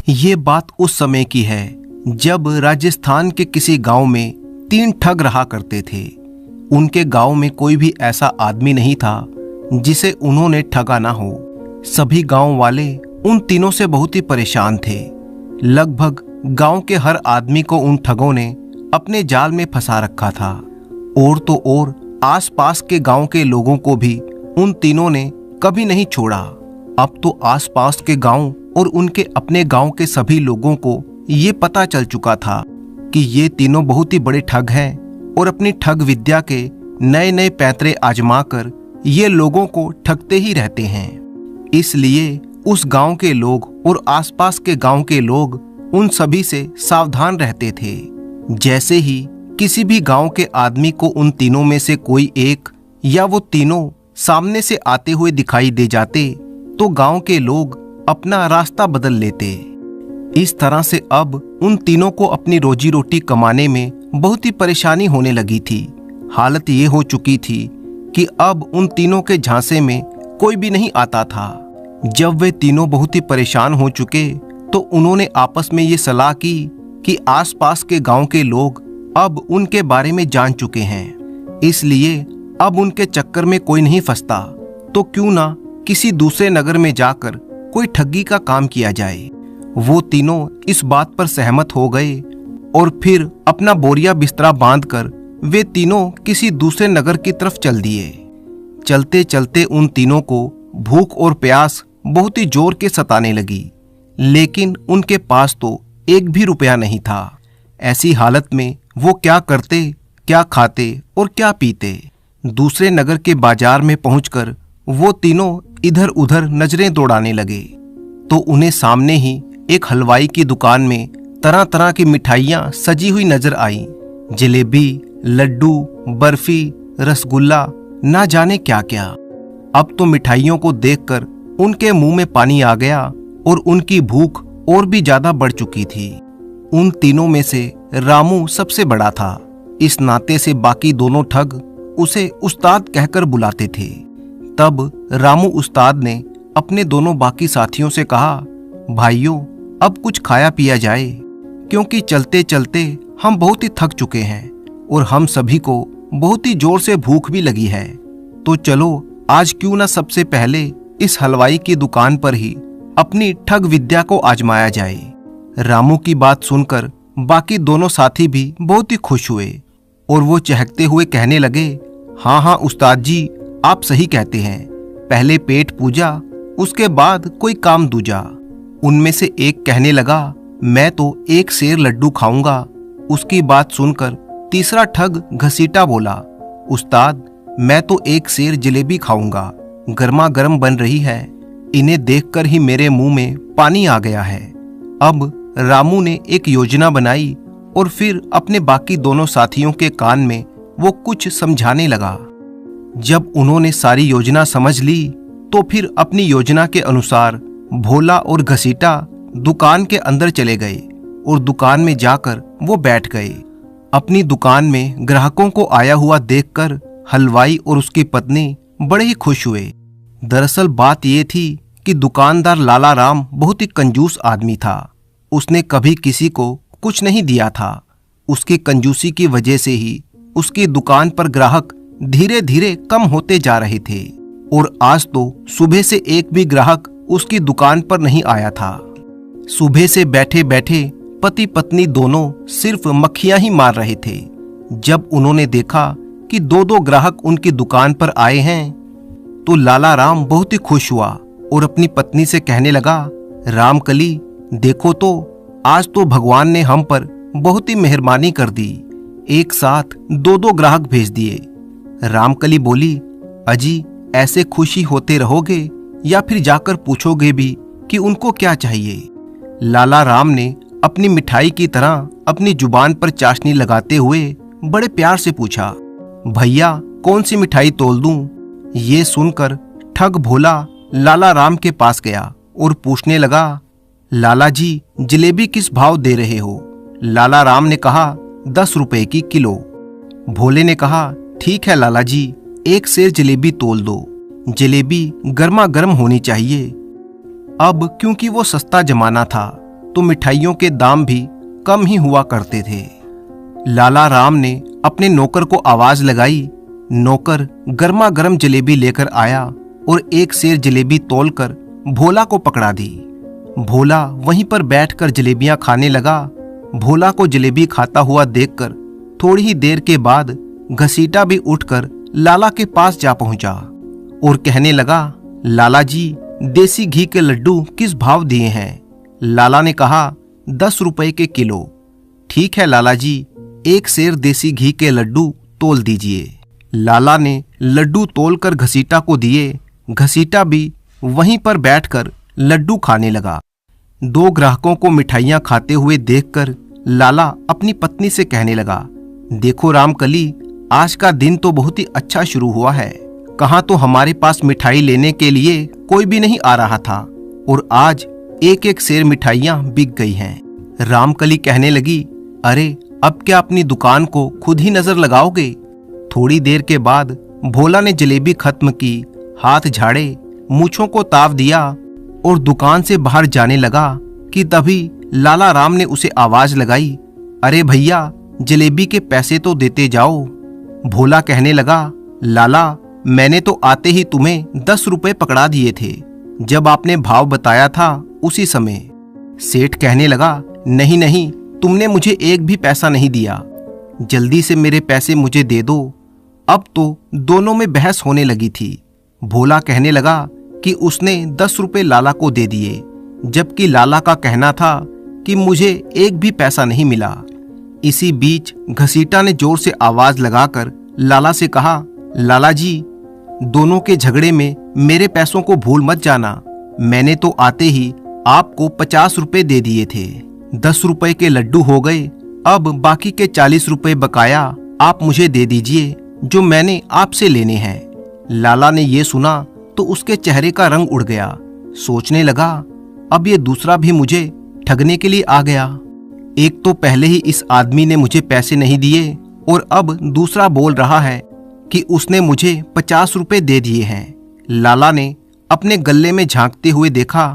ये बात उस समय की है जब राजस्थान के किसी गांव में 3 ठग रहा करते थे। उनके गांव में कोई भी ऐसा आदमी नहीं था जिसे उन्होंने ठगा ना हो। सभी गांव वाले उन तीनों से बहुत ही परेशान थे। लगभग गांव के हर आदमी को उन ठगों ने अपने जाल में फंसा रखा था। और तो और आसपास के गांव के लोगों को भी उन तीनों ने कभी नहीं छोड़ा। अब तो आसपास के गांव और उनके अपने गांव के सभी लोगों को ये पता चल चुका था कि ये तीनों बहुत ही बड़े ठग हैं और अपनी ठग विद्या के नए नए पैंतरे आजमा कर ये लोगों को ठगते ही रहते हैं। इसलिए उस गांव के लोग और आसपास के गांव के लोग उन सभी से सावधान रहते थे। जैसे ही किसी भी गांव के आदमी को उन तीनों में से कोई एक या वो तीनों सामने से आते हुए दिखाई दे जाते तो गांव के लोग अपना रास्ता बदल लेते। इस तरह से अब उन तीनों को अपनी रोजी रोटी कमाने में बहुत ही परेशानी होने लगी थी। हालत ये हो चुकी थी कि अब उन तीनों के झांसे में कोई भी नहीं आता था। जब वे तीनों बहुत ही परेशान हो चुके तो उन्होंने आपस में ये सलाह की कि आसपास के गांव के लोग अब उनके बारे में जान चुके हैं, इसलिए अब उनके चक्कर में कोई नहीं फंसता, तो क्यों ना किसी दूसरे नगर में जाकर कोई ठगी का काम किया जाए। वो तीनों इस बात पर सहमत हो गए और फिर अपना बोरिया बिस्तरा बांधकर वे तीनों किसी दूसरे नगर की तरफ चल दिए। चलते चलते उन तीनों को भूख और प्यास बहुत ही जोर के सताने लगी, लेकिन उनके पास तो एक भी रुपया नहीं था। ऐसी हालत में वो क्या करते, क्या खाते और क्या पीते। दूसरे नगर के बाजार में पहुंचकर वो तीनों इधर उधर नजरें दौड़ाने लगे तो उन्हें सामने ही एक हलवाई की दुकान में तरह तरह की मिठाइयाँ सजी हुई नजर आई। जलेबी, लड्डू, बर्फी, रसगुल्ला, ना जाने क्या क्या। अब तो मिठाइयों को देखकर उनके मुंह में पानी आ गया और उनकी भूख और भी ज्यादा बढ़ चुकी थी। उन तीनों में से रामू सबसे बड़ा था। इस नाते से बाकी दोनों ठग उसे उस्ताद कहकर बुलाते थे। तब रामू उस्ताद ने अपने दोनों बाकी साथियों से कहा, भाइयों अब कुछ खाया पिया जाए, क्योंकि चलते चलते हम बहुत ही थक चुके हैं और हम सभी को बहुत ही जोर से भूख भी लगी है। तो चलो आज क्यों ना सबसे पहले इस हलवाई की दुकान पर ही अपनी ठग विद्या को आजमाया जाए। रामू की बात सुनकर बाकी दोनों साथी भी बहुत ही खुश हुए और वो चहकते हुए कहने लगे, हाँ हाँ उस्ताद जी, आप सही कहते हैं, पहले पेट पूजा उसके बाद कोई काम दूजा। उनमें से एक कहने लगा, मैं तो एक सेर लड्डू खाऊंगा। उसकी बात सुनकर तीसरा ठग घसीटा बोला, उस्ताद मैं तो एक सेर जलेबी खाऊंगा, गर्मा गर्म बन रही है, इन्हें देखकर ही मेरे मुंह में पानी आ गया है। अब रामू ने एक योजना बनाई और फिर अपने बाकी दोनों साथियों के कान में वो कुछ समझाने लगा। जब उन्होंने सारी योजना समझ ली तो फिर अपनी योजना के अनुसार भोला और घसीटा दुकान के अंदर चले गए और दुकान में जाकर वो बैठ गए। अपनी दुकान में ग्राहकों को आया हुआ देखकर हलवाई और उसकी पत्नी बड़े ही खुश हुए। दरअसल बात ये थी कि दुकानदार लाला राम बहुत ही कंजूस आदमी था। उसने कभी किसी को कुछ नहीं दिया था। उसकी कंजूसी की वजह से ही उसकी दुकान पर ग्राहक धीरे धीरे कम होते जा रहे थे और आज तो सुबह से एक भी ग्राहक उसकी दुकान पर नहीं आया था। सुबह से बैठे बैठे पति पत्नी दोनों सिर्फ मक्खियां ही मार रहे थे। जब उन्होंने देखा कि दो दो ग्राहक उनकी दुकान पर आए हैं तो लाला राम बहुत ही खुश हुआ और अपनी पत्नी से कहने लगा, रामकली देखो तो आज तो भगवान ने हम पर बहुत ही मेहरबानी कर दी, एक साथ दो दो ग्राहक भेज दिए। रामकली बोली, अजी ऐसे खुशी होते रहोगे या फिर जाकर पूछोगे भी कि उनको क्या चाहिए। लाला राम ने अपनी मिठाई की तरह अपनी जुबान पर चाशनी लगाते हुए बड़े प्यार से पूछा, भैया कौन सी मिठाई तोल दूं? ये सुनकर ठग भोला लाला राम के पास गया और पूछने लगा, लाला जी जलेबी किस भाव दे रहे हो? लाला राम ने कहा, 10 रुपए की किलो। भोले ने कहा, ठीक है लाला जी, एक सेर जलेबी तोल दो, जलेबी गर्मा गर्म होनी चाहिए। अब क्योंकि वो सस्ता जमाना था तो मिठाइयों के दाम भी कम ही हुआ करते थे। लाला राम ने अपने नौकर को आवाज लगाई। नौकर गर्मा गर्म जलेबी लेकर आया और एक सेर जलेबी तोलकर भोला को पकड़ा दी। भोला वहीं पर बैठकर जलेबियां खाने लगा। भोला को जलेबी खाता हुआ देखकर थोड़ी ही देर के बाद घसीटा भी उठकर लाला के पास जा पहुंचा और कहने लगा, लाला जी, देसी घी के लड्डू किस भाव दिए हैं? लाला ने कहा, 10 रुपए के किलो। ठीक है लाला जी, 1 सेर देसी घी के लड्डू तोल दीजिए। लाला ने लड्डू तोलकर घसीटा को दिए। घसीटा भी वहीं पर बैठकर लड्डू खाने लगा। 2 ग्राहकों को मिठाइयां खाते हुए देखकर लाला अपनी पत्नी से कहने लगा, देखो रामकली, आज का दिन तो बहुत ही अच्छा शुरू हुआ है। कहाँ तो हमारे पास मिठाई लेने के लिए कोई भी नहीं आ रहा था और आज 1-1 सेर मिठाइयां बिक गई हैं। रामकली कहने लगी, अरे अब क्या अपनी दुकान को खुद ही नजर लगाओगे? थोड़ी देर के बाद भोला ने जलेबी खत्म की, हाथ झाड़े, मूंछों को ताव दिया और दुकान से बाहर जाने लगा कि तभी लाला राम ने उसे आवाज लगाई, अरे भैया, जलेबी के पैसे तो देते जाओ। भोला कहने लगा, लाला, मैंने तो आते ही तुम्हें 10 रुपए पकड़ा दिए थे, जब आपने भाव बताया था उसी समय। सेठ कहने लगा, नहीं नहीं, तुमने मुझे एक भी पैसा नहीं दिया, जल्दी से मेरे पैसे मुझे दे दो। अब तो दोनों में बहस होने लगी थी। भोला कहने लगा कि उसने 10 रुपए लाला को दे दिए, जबकि लाला का कहना था कि मुझे एक भी पैसा नहीं मिला। इसी बीच घसीटा ने जोर से आवाज लगाकर लाला से कहा, लाला जी, दोनों के झगड़े में मेरे पैसों को भूल मत जाना। मैंने तो आते ही आपको 50 रुपए दे दिए थे, 10 रुपए के लड्डू हो गए। अब बाकी के 40 रुपए बकाया आप मुझे दे दीजिए, जो मैंने आपसे लेने हैं। लाला ने ये सुना तो उसके चेहरे का रंग उड़ गया। सोचने लगा, अब ये दूसरा भी मुझे ठगने के लिए आ गया। एक तो पहले ही इस आदमी ने मुझे पैसे नहीं दिए और अब दूसरा बोल रहा है कि उसने मुझे 50 रुपए दे दिए हैं। लाला ने अपने गल्ले में झांकते हुए देखा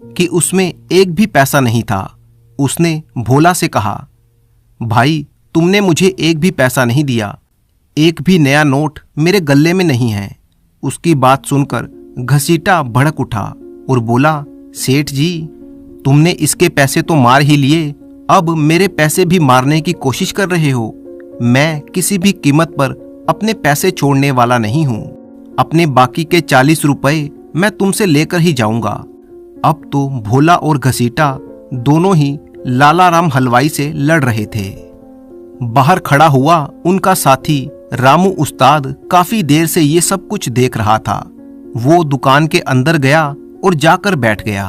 कि उसमें एक भी पैसा नहीं था। उसने भोला से कहा, भाई, तुमने मुझे एक भी पैसा नहीं दिया, एक भी नया नोट मेरे गल्ले में नहीं है। उसकी बात सुनकर घसीटा भड़क उठा और बोला, सेठ जी, तुमने इसके पैसे तो मार ही लिए, अब मेरे पैसे भी मारने की कोशिश कर रहे हो। मैं किसी भी कीमत पर अपने पैसे छोड़ने वाला नहीं हूं। अपने बाकी के 40 रुपए मैं तुमसे लेकर ही जाऊंगा। अब तो भोला और घसीटा दोनों ही लाला राम हलवाई से लड़ रहे थे। बाहर खड़ा हुआ उनका साथी रामू उस्ताद काफी देर से ये सब कुछ देख रहा था। वो दुकान के अंदर गया और जाकर बैठ गया।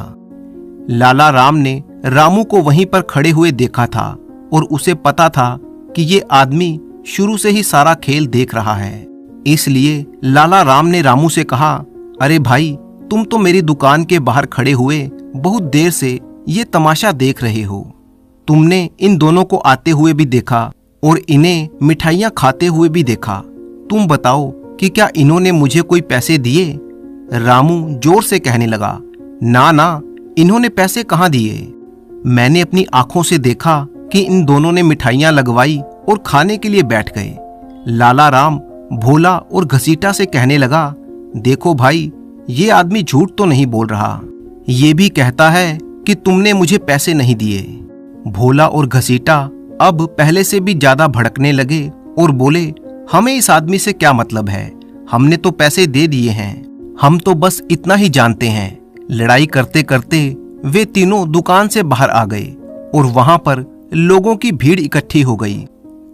लाला राम ने रामू को वहीं पर खड़े हुए देखा था और उसे पता था कि ये आदमी शुरू से ही सारा खेल देख रहा है। इसलिए लाला राम ने रामू से कहा, अरे भाई, तुम तो मेरी दुकान के बाहर खड़े हुए बहुत देर से ये तमाशा देख रहे हो। तुमने इन दोनों को आते हुए भी देखा और इन्हें मिठाइयां खाते हुए भी देखा। तुम बताओ कि क्या इन्होंने मुझे कोई पैसे दिए? रामू जोर से कहने लगा, ना ना, इन्होंने पैसे कहाँ दिए? मैंने अपनी आंखों से देखा कि इन दोनों ने मिठाइयां लगवाई और खाने के लिए बैठ गए। लाला राम भोला और घसीटा से कहने लगा, देखो भाई, ये आदमी झूठ तो नहीं बोल रहा, ये भी कहता है कि तुमने मुझे पैसे नहीं दिए। भोला और घसीटा अब पहले से भी ज्यादा भड़कने लगे और बोले, हमें इस आदमी से क्या मतलब है, हमने तो पैसे दे दिए हैं, हम तो बस इतना ही जानते हैं। लड़ाई करते करते वे तीनों दुकान से बाहर आ गए और वहां पर लोगों की भीड़ इकट्ठी हो गई।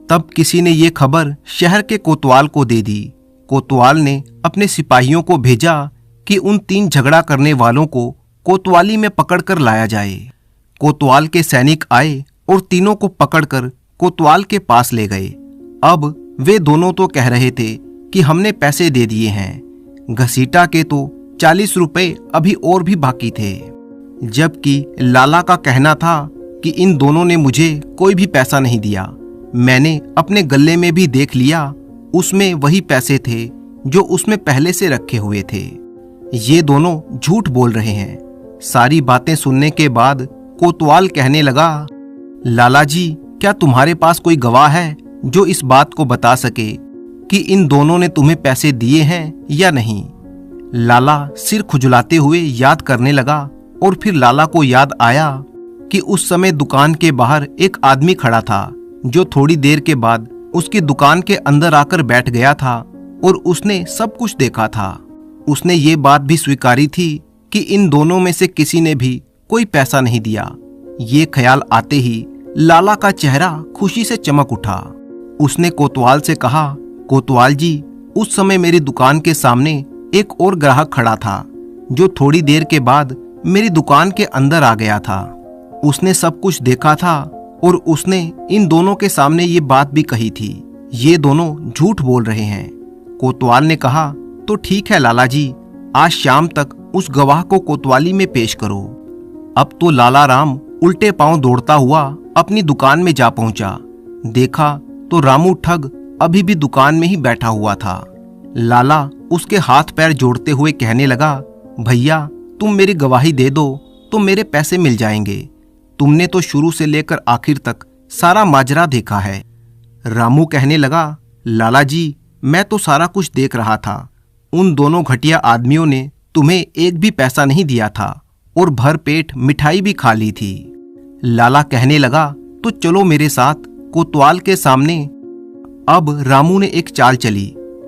तब किसी ने ये खबर शहर के कोतवाल को दे दी। कोतवाल ने अपने सिपाहियों को भेजा कि उन 3 झगड़ा करने वालों को कोतवाली में पकड़कर लाया जाए। कोतवाल के सैनिक आए और तीनों को पकड़कर कोतवाल के पास ले गए। अब वे दोनों तो कह रहे थे कि हमने पैसे दे दिए हैं। घसीटा के तो 40 रुपए अभी और भी बाकी थे, जबकि लाला का कहना था कि इन दोनों ने मुझे कोई भी पैसा नहीं दिया। मैंने अपने गल्ले में भी देख लिया, उसमें वही पैसे थे जो उसमें पहले से रखे हुए थे। ये दोनों झूठ बोल रहे हैं। सारी बातें सुनने के बाद कोतवाल कहने लगा, लाला जी, क्या तुम्हारे पास कोई गवाह है जो इस बात को बता सके कि इन दोनों ने तुम्हें पैसे दिए हैं या नहीं? लाला सिर खुजलाते हुए याद करने लगा और फिर लाला को याद आया कि उस समय दुकान के बाहर एक आदमी खड़ा था जो थोड़ी देर के बाद उसकी दुकान के अंदर आकर बैठ गया था और उसने सब कुछ देखा था। उसने ये बात भी स्वीकारी थी कि इन दोनों में से किसी ने भी कोई पैसा नहीं दिया। ये ख्याल आते ही लाला का चेहरा खुशी से चमक उठा। उसने कोतवाल से कहा, कोतवाल जी, उस समय मेरी दुकान के सामने एक और ग्राहक खड़ा था जो थोड़ी देर के बाद मेरी दुकान के अंदर आ गया था। उसने सब कुछ देखा था और उसने इन दोनों के सामने ये बात भी कही थी। ये दोनों झूठ बोल रहे हैं। कोतवाल ने कहा, तो ठीक है लाला जी, आज शाम तक उस गवाह को कोतवाली में पेश करो। अब तो लाला राम उल्टे पांव दौड़ता हुआ अपनी दुकान में जा पहुंचा। देखा तो रामू ठग अभी भी दुकान में ही बैठा हुआ था। लाला उसके हाथ पैर जोड़ते हुए कहने लगा, भैया, तुम मेरी गवाही दे दो तो मेरे पैसे मिल जाएंगे। तुमने तो शुरू से लेकर आखिर तक सारा माजरा देखा है। रामू कहने लगा, लाला जी, मैं तो सारा कुछ देख रहा था। उन दोनों घटिया आदमियों ने तुम्हें एक भी पैसा नहीं दिया था और भर पेट मिठाई भी खा ली थी। लाला कहने लगा, तो चलो मेरे साथ कोतवाल के सामने। अब रामू ने एक चाल चली।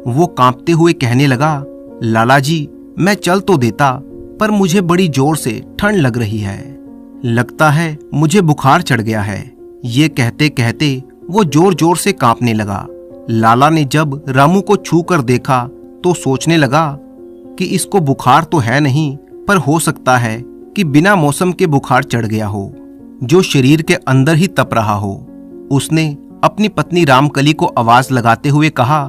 वो कांपते हुए कहने लगा, लाला जी, मैं चल तो देता, पर मुझे बड़ी जोर से ठंड लग रही है। लगता है मुझे बुखार चढ़ गया है। ये कहते कहते वो जोर जोर से कांपने लगा। लाला ने जब रामू को छू कर देखा तो सोचने लगा कि इसको बुखार तो है नहीं, पर हो सकता है कि बिना मौसम के बुखार चढ़ गया हो, जो शरीर के अंदर ही तप रहा हो। उसने अपनी पत्नी रामकली को आवाज लगाते हुए कहा,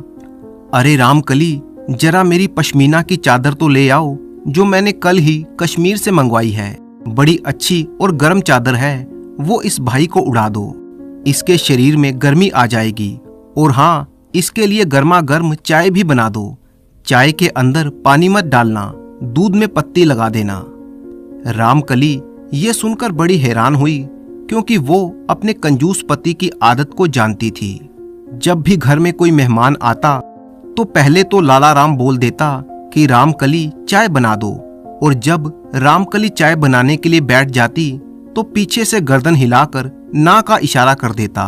अरे रामकली, जरा मेरी पश्मीना की चादर तो ले आओ, जो मैंने कल ही कश्मीर से मंगवाई है। बड़ी अच्छी और गर्म चादर है, वो इस भाई को उड़ा दो। इसके शरीर में गर्मी आ जाएगी। और हाँ, इसके लिए गर्मा गर्म चाय भी बना दो। चाय के अंदर पानी मत डालना, दूध में पत्ती लगा देना। रामकली ये सुनकर बड़ी हैरान हुई, क्योंकि वो अपने कंजूस पति की आदत को जानती थी। जब भी घर में कोई मेहमान आता तो पहले तो लाला राम बोल देता कि रामकली चाय बना दो, और जब रामकली चाय बनाने के लिए बैठ जाती तो पीछे से गर्दन हिलाकर ना का इशारा कर देता।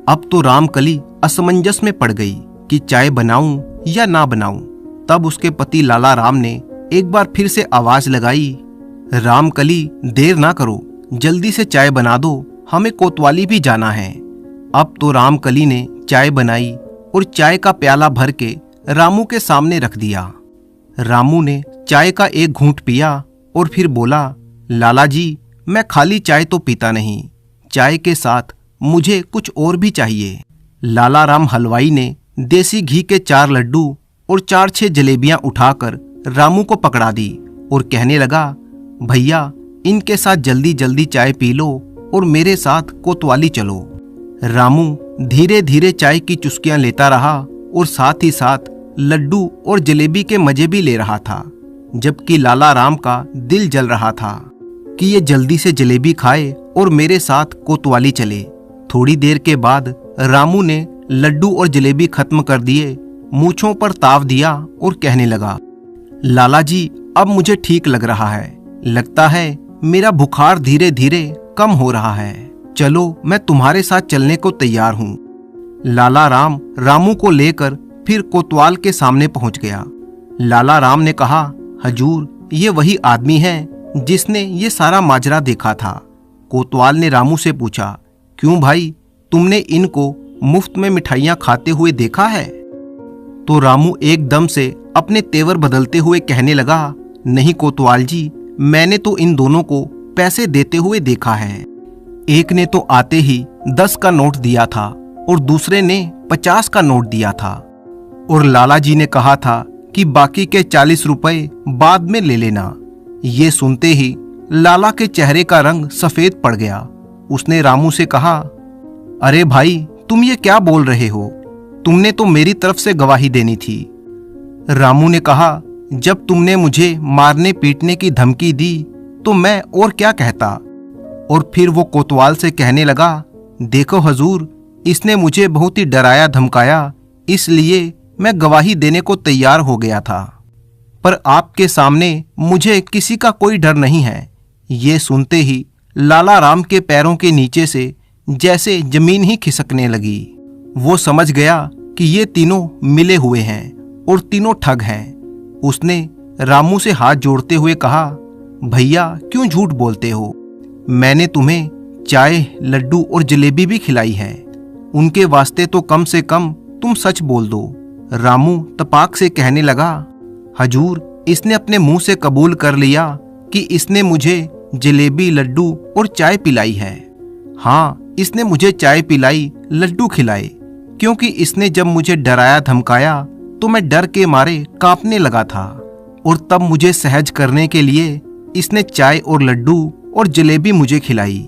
अब तो रामकली असमंजस में पड़ गई कि चाय बनाऊं या ना बनाऊं। तब उसके पति लाला राम ने एक बार फिर से आवाज लगाई, रामकली, देर ना करो, जल्दी से चाय बना दो, हमें कोतवाली भी जाना है। अब तो रामकली ने चाय बनाई और चाय का प्याला भर के रामू के सामने रख दिया। रामू ने चाय का एक घूंट पिया और फिर बोला, लाला जी, मैं खाली चाय तो पीता नहीं, चाय के साथ मुझे कुछ और भी चाहिए। लाला राम हलवाई ने देसी घी के 4 लड्डू और 4-6 जलेबियां उठाकर रामू को पकड़ा दी और कहने लगा, भैया, इनके साथ जल्दी जल्दी चाय पी लो और मेरे साथ कोतवाली चलो। रामू धीरे धीरे चाय की चुस्कियां लेता रहा और साथ ही साथ लड्डू और जलेबी के मजे भी ले रहा था, जबकि लाला राम का दिल जल रहा था कि ये जल्दी से जलेबी खाए और मेरे साथ कोतवाली चले। थोड़ी देर के बाद रामू ने लड्डू और जलेबी खत्म कर दिए, मूंछों पर ताव दिया और कहने लगा, लाला जी, अब मुझे ठीक लग रहा है। लगता है मेरा बुखार धीरे धीरे कम हो रहा है। चलो, मैं तुम्हारे साथ चलने को तैयार हूँ। लाला राम रामू को लेकर फिर कोतवाल के सामने पहुंच गया। लाला राम ने कहा, हजूर, ये वही आदमी है जिसने ये सारा माजरा देखा था। कोतवाल ने रामू से पूछा, क्यों भाई, तुमने इनको मुफ्त में मिठाइयां खाते हुए देखा है? तो रामू एकदम से अपने तेवर बदलते हुए कहने लगा, नहीं कोतवाल जी, मैंने तो इन दोनों को पैसे देते हुए देखा है। एक ने तो आते ही 10 का नोट दिया था और दूसरे ने 50 का नोट दिया था, और लाला जी ने कहा था कि बाकी के 40 रुपए बाद में ले लेना। ये सुनते ही लाला के चेहरे का रंग सफेद पड़ गया। उसने रामू से कहा, अरे भाई, तुम ये क्या बोल रहे हो? तुमने तो मेरी तरफ से गवाही देनी थी। रामू ने कहा, जब तुमने मुझे मारने पीटने की धमकी दी तो मैं और क्या कहता, और फिर वो कोतवाल से कहने लगा, देखो हजूर, इसने मुझे बहुत ही डराया धमकाया, इसलिए मैं गवाही देने को तैयार हो गया था, पर आपके सामने मुझे किसी का कोई डर नहीं है। ये सुनते ही लाला राम के पैरों के नीचे से जैसे जमीन ही खिसकने लगी। वो समझ गया कि ये तीनों मिले हुए हैं और तीनों ठग हैं। उसने रामू से हाथ जोड़ते हुए कहा, भैया क्यों झूठ बोलते हो? मैंने तुम्हें चाय, लड्डू और जलेबी भी खिलाई है, उनके वास्ते तो कम से कम तुम सच बोल दो। रामू तपाक से कहने लगा, हजूर, इसने अपने मुंह से कबूल कर लिया कि इसने मुझे जलेबी, लड्डू और चाय पिलाई है। हाँ, इसने मुझे चाय पिलाई, लड्डू खिलाए, क्योंकि इसने जब मुझे डराया धमकाया तो मैं डर के मारे कांपने लगा था, और तब मुझे सहज करने के लिए इसने चाय और लड्डू और जलेबी मुझे खिलाई।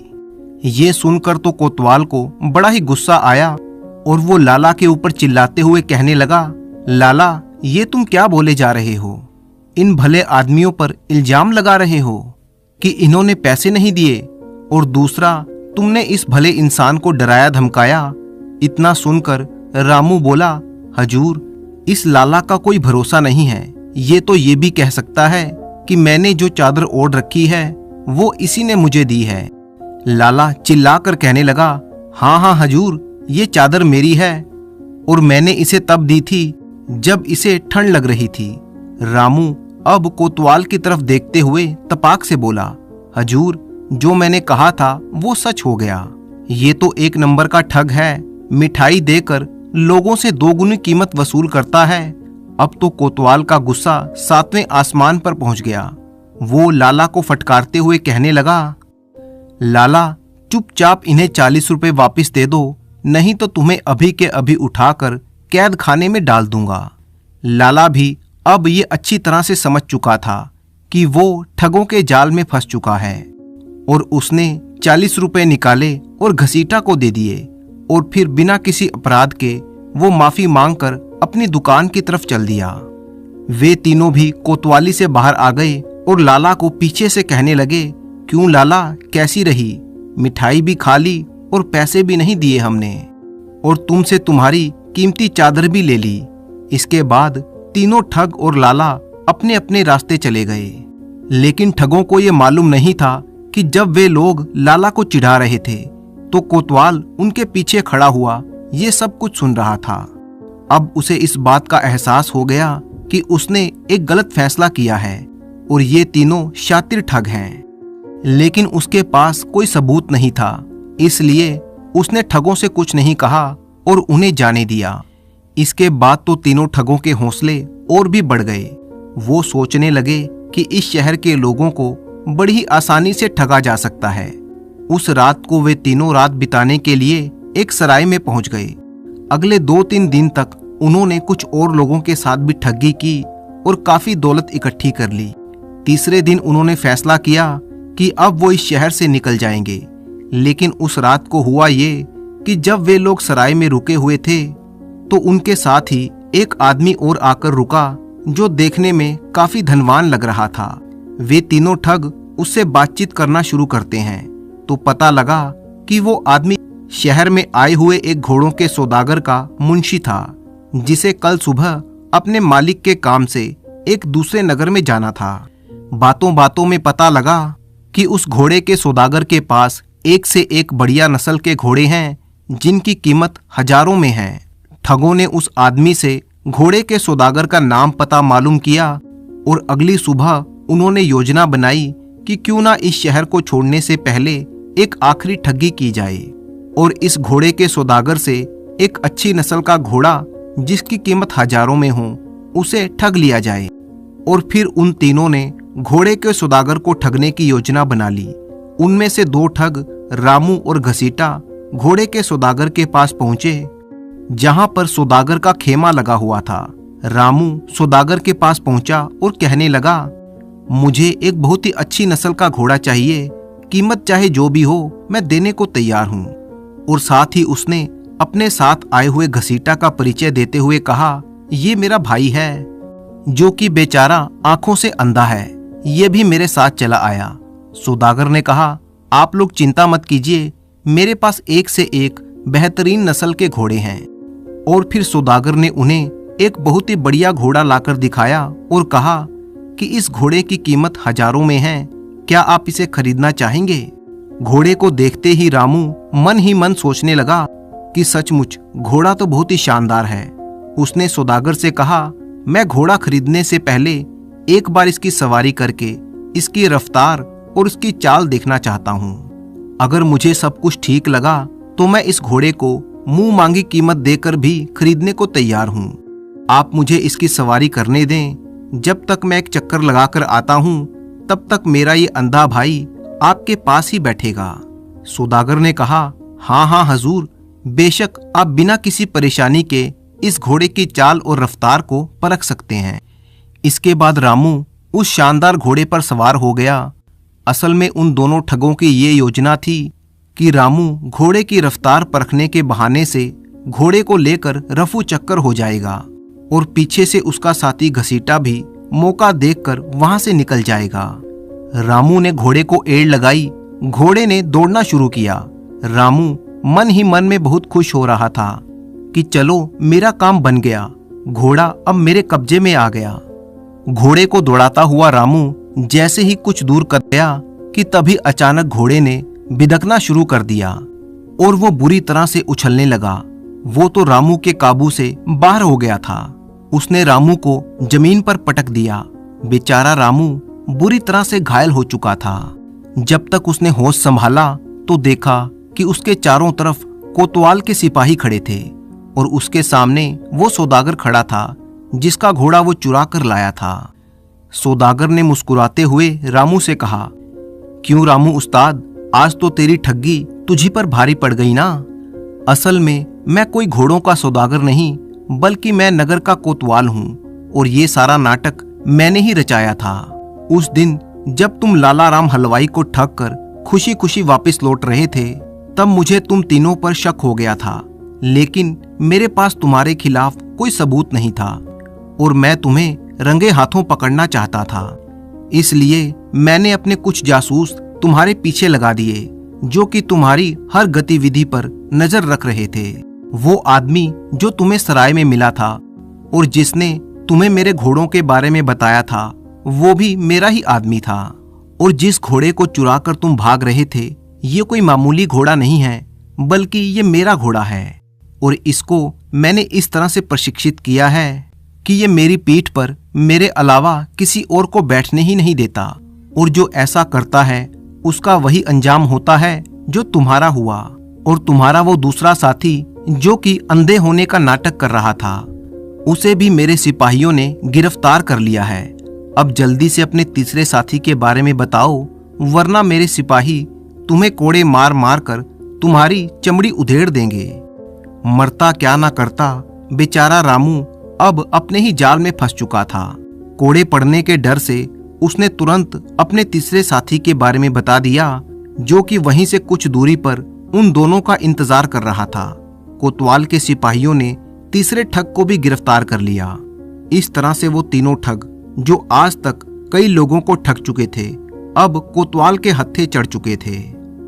ये सुनकर तो कोतवाल को बड़ा ही गुस्सा आया और वो लाला के ऊपर चिल्लाते हुए कहने लगा, लाला, ये तुम क्या बोले जा रहे हो? इन भले आदमियों पर इल्जाम लगा रहे हो कि इन्होंने पैसे नहीं दिए, और दूसरा तुमने इस भले इंसान को डराया धमकाया। इतना सुनकर रामू बोला, हजूर, इस लाला का कोई भरोसा नहीं है। ये तो ये भी कह सकता है कि मैंने जो चादर ओढ़ रखी है वो इसी ने मुझे दी है। लाला चिल्लाकर कहने लगा, हाँ हाँ हजूर, ये चादर मेरी है और मैंने इसे तब दी थी जब इसे ठंड लग रही थी। रामू अब कोतवाल की तरफ देखते हुए तपाक से बोला, हजूर, जो मैंने कहा था वो सच हो गया। ये तो एक नंबर का ठग है, मिठाई देकर लोगों से 2 गुनी कीमत वसूल करता है। अब तो कोतवाल का गुस्सा 7वें आसमान पर पहुंच गया। वो लाला को फटकारते हुए कहने लगा, लाला, चुपचाप इन्हें 40 रुपए वापस दे दो, नहीं तो तुम्हें अभी के अभी उठाकर कैद खाने में डाल दूंगा। लाला भी अब ये अच्छी तरह से समझ चुका था कि वो ठगों के जाल में फंस चुका है, और उसने 40 रुपए निकाले और घसीटा को दे दिए, और फिर बिना किसी अपराध के वो माफी मांगकर अपनी दुकान की तरफ चल दिया। वे तीनों भी कोतवाली से बाहर आ गए और लाला को पीछे से कहने लगे, क्यों लाला, कैसी रही? मिठाई भी खा ली और पैसे भी नहीं दिए हमने, और तुमसे तुम्हारी कीमती चादर भी ले ली। इसके बाद तीनों ठग और लाला अपने अपने रास्ते चले गए। लेकिन ठगों को ये मालूम नहीं था कि जब वे लोग लाला को चिढ़ा रहे थे तो कोतवाल उनके पीछे खड़ा हुआ ये सब कुछ सुन रहा था। अब उसे इस बात का एहसास हो गया कि उसने एक गलत फैसला किया है और ये तीनों शातिर ठग हैं। लेकिन उसके पास कोई सबूत नहीं था, इसलिए उसने ठगों से कुछ नहीं कहा और उन्हें जाने दिया। इसके बाद तो तीनों ठगों के हौसले और भी बढ़ गए। वो सोचने लगे कि इस शहर के लोगों को बड़ी ही आसानी से ठगा जा सकता है। उस रात को वे तीनों रात बिताने के लिए एक सराय में पहुंच गए। अगले 2-3 दिन तक उन्होंने कुछ और लोगों के साथ भी ठगी की और काफी दौलत इकट्ठी कर ली। तीसरे दिन उन्होंने फैसला किया कि अब वो इस शहर से निकल जाएंगे। लेकिन उस रात को हुआ ये कि जब वे लोग सराय में रुके हुए थे तो उनके साथ ही एक आदमी और आकर रुका जो देखने में काफी धनवान लग रहा था। वे तीनों ठग उससे बातचीत करना शुरू करते हैं तो पता लगा कि वो आदमी शहर में आए हुए एक घोड़ों के सौदागर का मुंशी था, जिसे कल सुबह अपने मालिक के काम से एक दूसरे नगर में जाना था। बातों बातों में पता लगा कि उस घोड़े के सौदागर के पास एक से एक बढ़िया नस्ल के घोड़े हैं जिनकी कीमत हजारों में है। ठगों ने उस आदमी से घोड़े के सौदागर का नाम पता मालूम किया और अगली सुबह उन्होंने योजना बनाई कि क्यों ना इस शहर को छोड़ने से पहले एक आखिरी ठगी की जाए और इस घोड़े के सौदागर से एक अच्छी नस्ल का घोड़ा जिसकी कीमत हजारों में हो उसे ठग लिया जाए। और फिर उन तीनों ने घोड़े के सौदागर को ठगने की योजना बना ली। उनमें से 2 ठग रामू और घसीटा घोड़े के सौदागर के पास पहुंचे जहां पर सौदागर का खेमा लगा हुआ था। रामू सौदागर के पास पहुंचा और कहने लगा, मुझे एक बहुत ही अच्छी नस्ल का घोड़ा चाहिए, कीमत चाहे जो भी हो मैं देने को तैयार हूं। और साथ ही उसने अपने साथ आए हुए घसीटा का परिचय देते हुए कहा, ये मेरा भाई है जो कि बेचारा आंखों से अंधा है, ये भी मेरे साथ चला आया। सौदागर ने कहा, आप लोग चिंता मत कीजिए, मेरे पास एक से एक बेहतरीन नस्ल के घोड़े हैं। और फिर सौदागर ने उन्हें एक बहुत ही बढ़िया घोड़ा लाकर दिखाया और कहा कि इस घोड़े की कीमत हजारों में है, क्या आप इसे खरीदना चाहेंगे? घोड़े को देखते ही रामू मन ही मन सोचने लगा कि सचमुच घोड़ा तो बहुत ही शानदार है। उसने सौदागर से कहा, मैं घोड़ा खरीदने से पहले एक बार इसकी सवारी करके इसकी रफ्तार और उसकी चाल देखना चाहता हूँ। अगर मुझे सब कुछ ठीक लगा तो मैं इस घोड़े को मुंह मांगी कीमत देकर भी खरीदने को तैयार हूँ। आप मुझे इसकी सवारी करने दें। जब तक मैं एक चक्कर लगाकर आता हूँ तब तक मेरा ये अंधा भाई आपके पास ही बैठेगा। सौदागर ने कहा, हाँ हाँ हजूर, बेशक आप बिना किसी परेशानी के इस घोड़े की चाल और रफ्तार को परख सकते हैं। इसके बाद रामू उस शानदार घोड़े पर सवार हो गया। असल में उन दोनों ठगों की ये योजना थी कि रामू घोड़े की रफ्तार परखने के बहाने से घोड़े को लेकर रफू चक्कर हो जाएगा और पीछे से उसका साथी घसीटा भी मौका देखकर वहां से निकल जाएगा। रामू ने घोड़े को एड़ लगाई, घोड़े ने दौड़ना शुरू किया। रामू मन ही मन में बहुत खुश हो रहा था कि चलो मेरा काम बन गया, घोड़ा अब मेरे कब्जे में आ गया। घोड़े को दौड़ाता हुआ रामू जैसे ही कुछ दूर कर गया कि तभी अचानक घोड़े ने बिदकना शुरू कर दिया और वो बुरी तरह से उछलने लगा। वो तो रामू के काबू से बाहर हो गया था। उसने रामू को जमीन पर पटक दिया। बेचारा रामू बुरी तरह से घायल हो चुका था। जब तक उसने होश संभाला तो देखा कि उसके चारों तरफ कोतवाल के सिपाही खड़े थे और उसके सामने वो सौदागर खड़ा था जिसका घोड़ा वो चुरा कर लाया था। सौदागर ने मुस्कुराते हुए रामू से कहा, क्यों रामू उस्ताद, आज तो तेरी ठगी तुझी पर भारी पड़ गई ना। असल में मैं कोई घोड़ों का सौदागर नहीं बल्कि मैं नगर का कोतवाल हूँ और ये सारा नाटक मैंने ही रचाया था। उस दिन जब तुम लाला राम हलवाई को ठग कर खुशी खुशी वापस लौट रहे थे तब मुझे तुम तीनों पर शक हो गया था, लेकिन मेरे पास तुम्हारे खिलाफ कोई सबूत नहीं था और मैं तुम्हें रंगे हाथों पकड़ना चाहता था। इसलिए मैंने अपने कुछ जासूस तुम्हारे पीछे लगा दिए जो कि तुम्हारी हर गतिविधि पर नजर रख रहे थे। वो आदमी जो तुम्हें सराय में मिला था और जिसने तुम्हें मेरे घोड़ों के बारे में बताया था वो भी मेरा ही आदमी था। और जिस घोड़े को चुरा कर तुम भाग रहे थे ये कोई मामूली घोड़ा नहीं है बल्कि ये मेरा घोड़ा है और इसको मैंने इस तरह से प्रशिक्षित किया है कि ये मेरी पीठ पर मेरे अलावा किसी और को बैठने ही नहीं देता और जो ऐसा करता है उसका वही अंजाम होता है जो तुम्हारा हुआ। और तुम्हारा वो दूसरा साथी जो कि अंधे होने का नाटक कर रहा था उसे भी मेरे सिपाहियों ने गिरफ्तार कर लिया है। अब जल्दी से अपने तीसरे साथी के बारे में बताओ वरना मेरे सिपाही तुम्हें कोड़े मार मार कर तुम्हारी चमड़ी उधेड़ देंगे। मरता क्या ना करता, बेचारा रामू अब अपने ही जाल में फंस चुका था। कोड़े पड़ने के डर से उसने तुरंत अपने तीसरे साथी के बारे में बता दिया जो कि वहीं से कुछ दूरी पर उन दोनों का इंतजार कर रहा था। कोतवाल के सिपाहियों ने तीसरे ठग को भी गिरफ्तार कर लिया। इस तरह से वो तीनों ठग जो आज तक कई लोगों को ठग चुके थे अब कोतवाल के हत्थे चढ़ चुके थे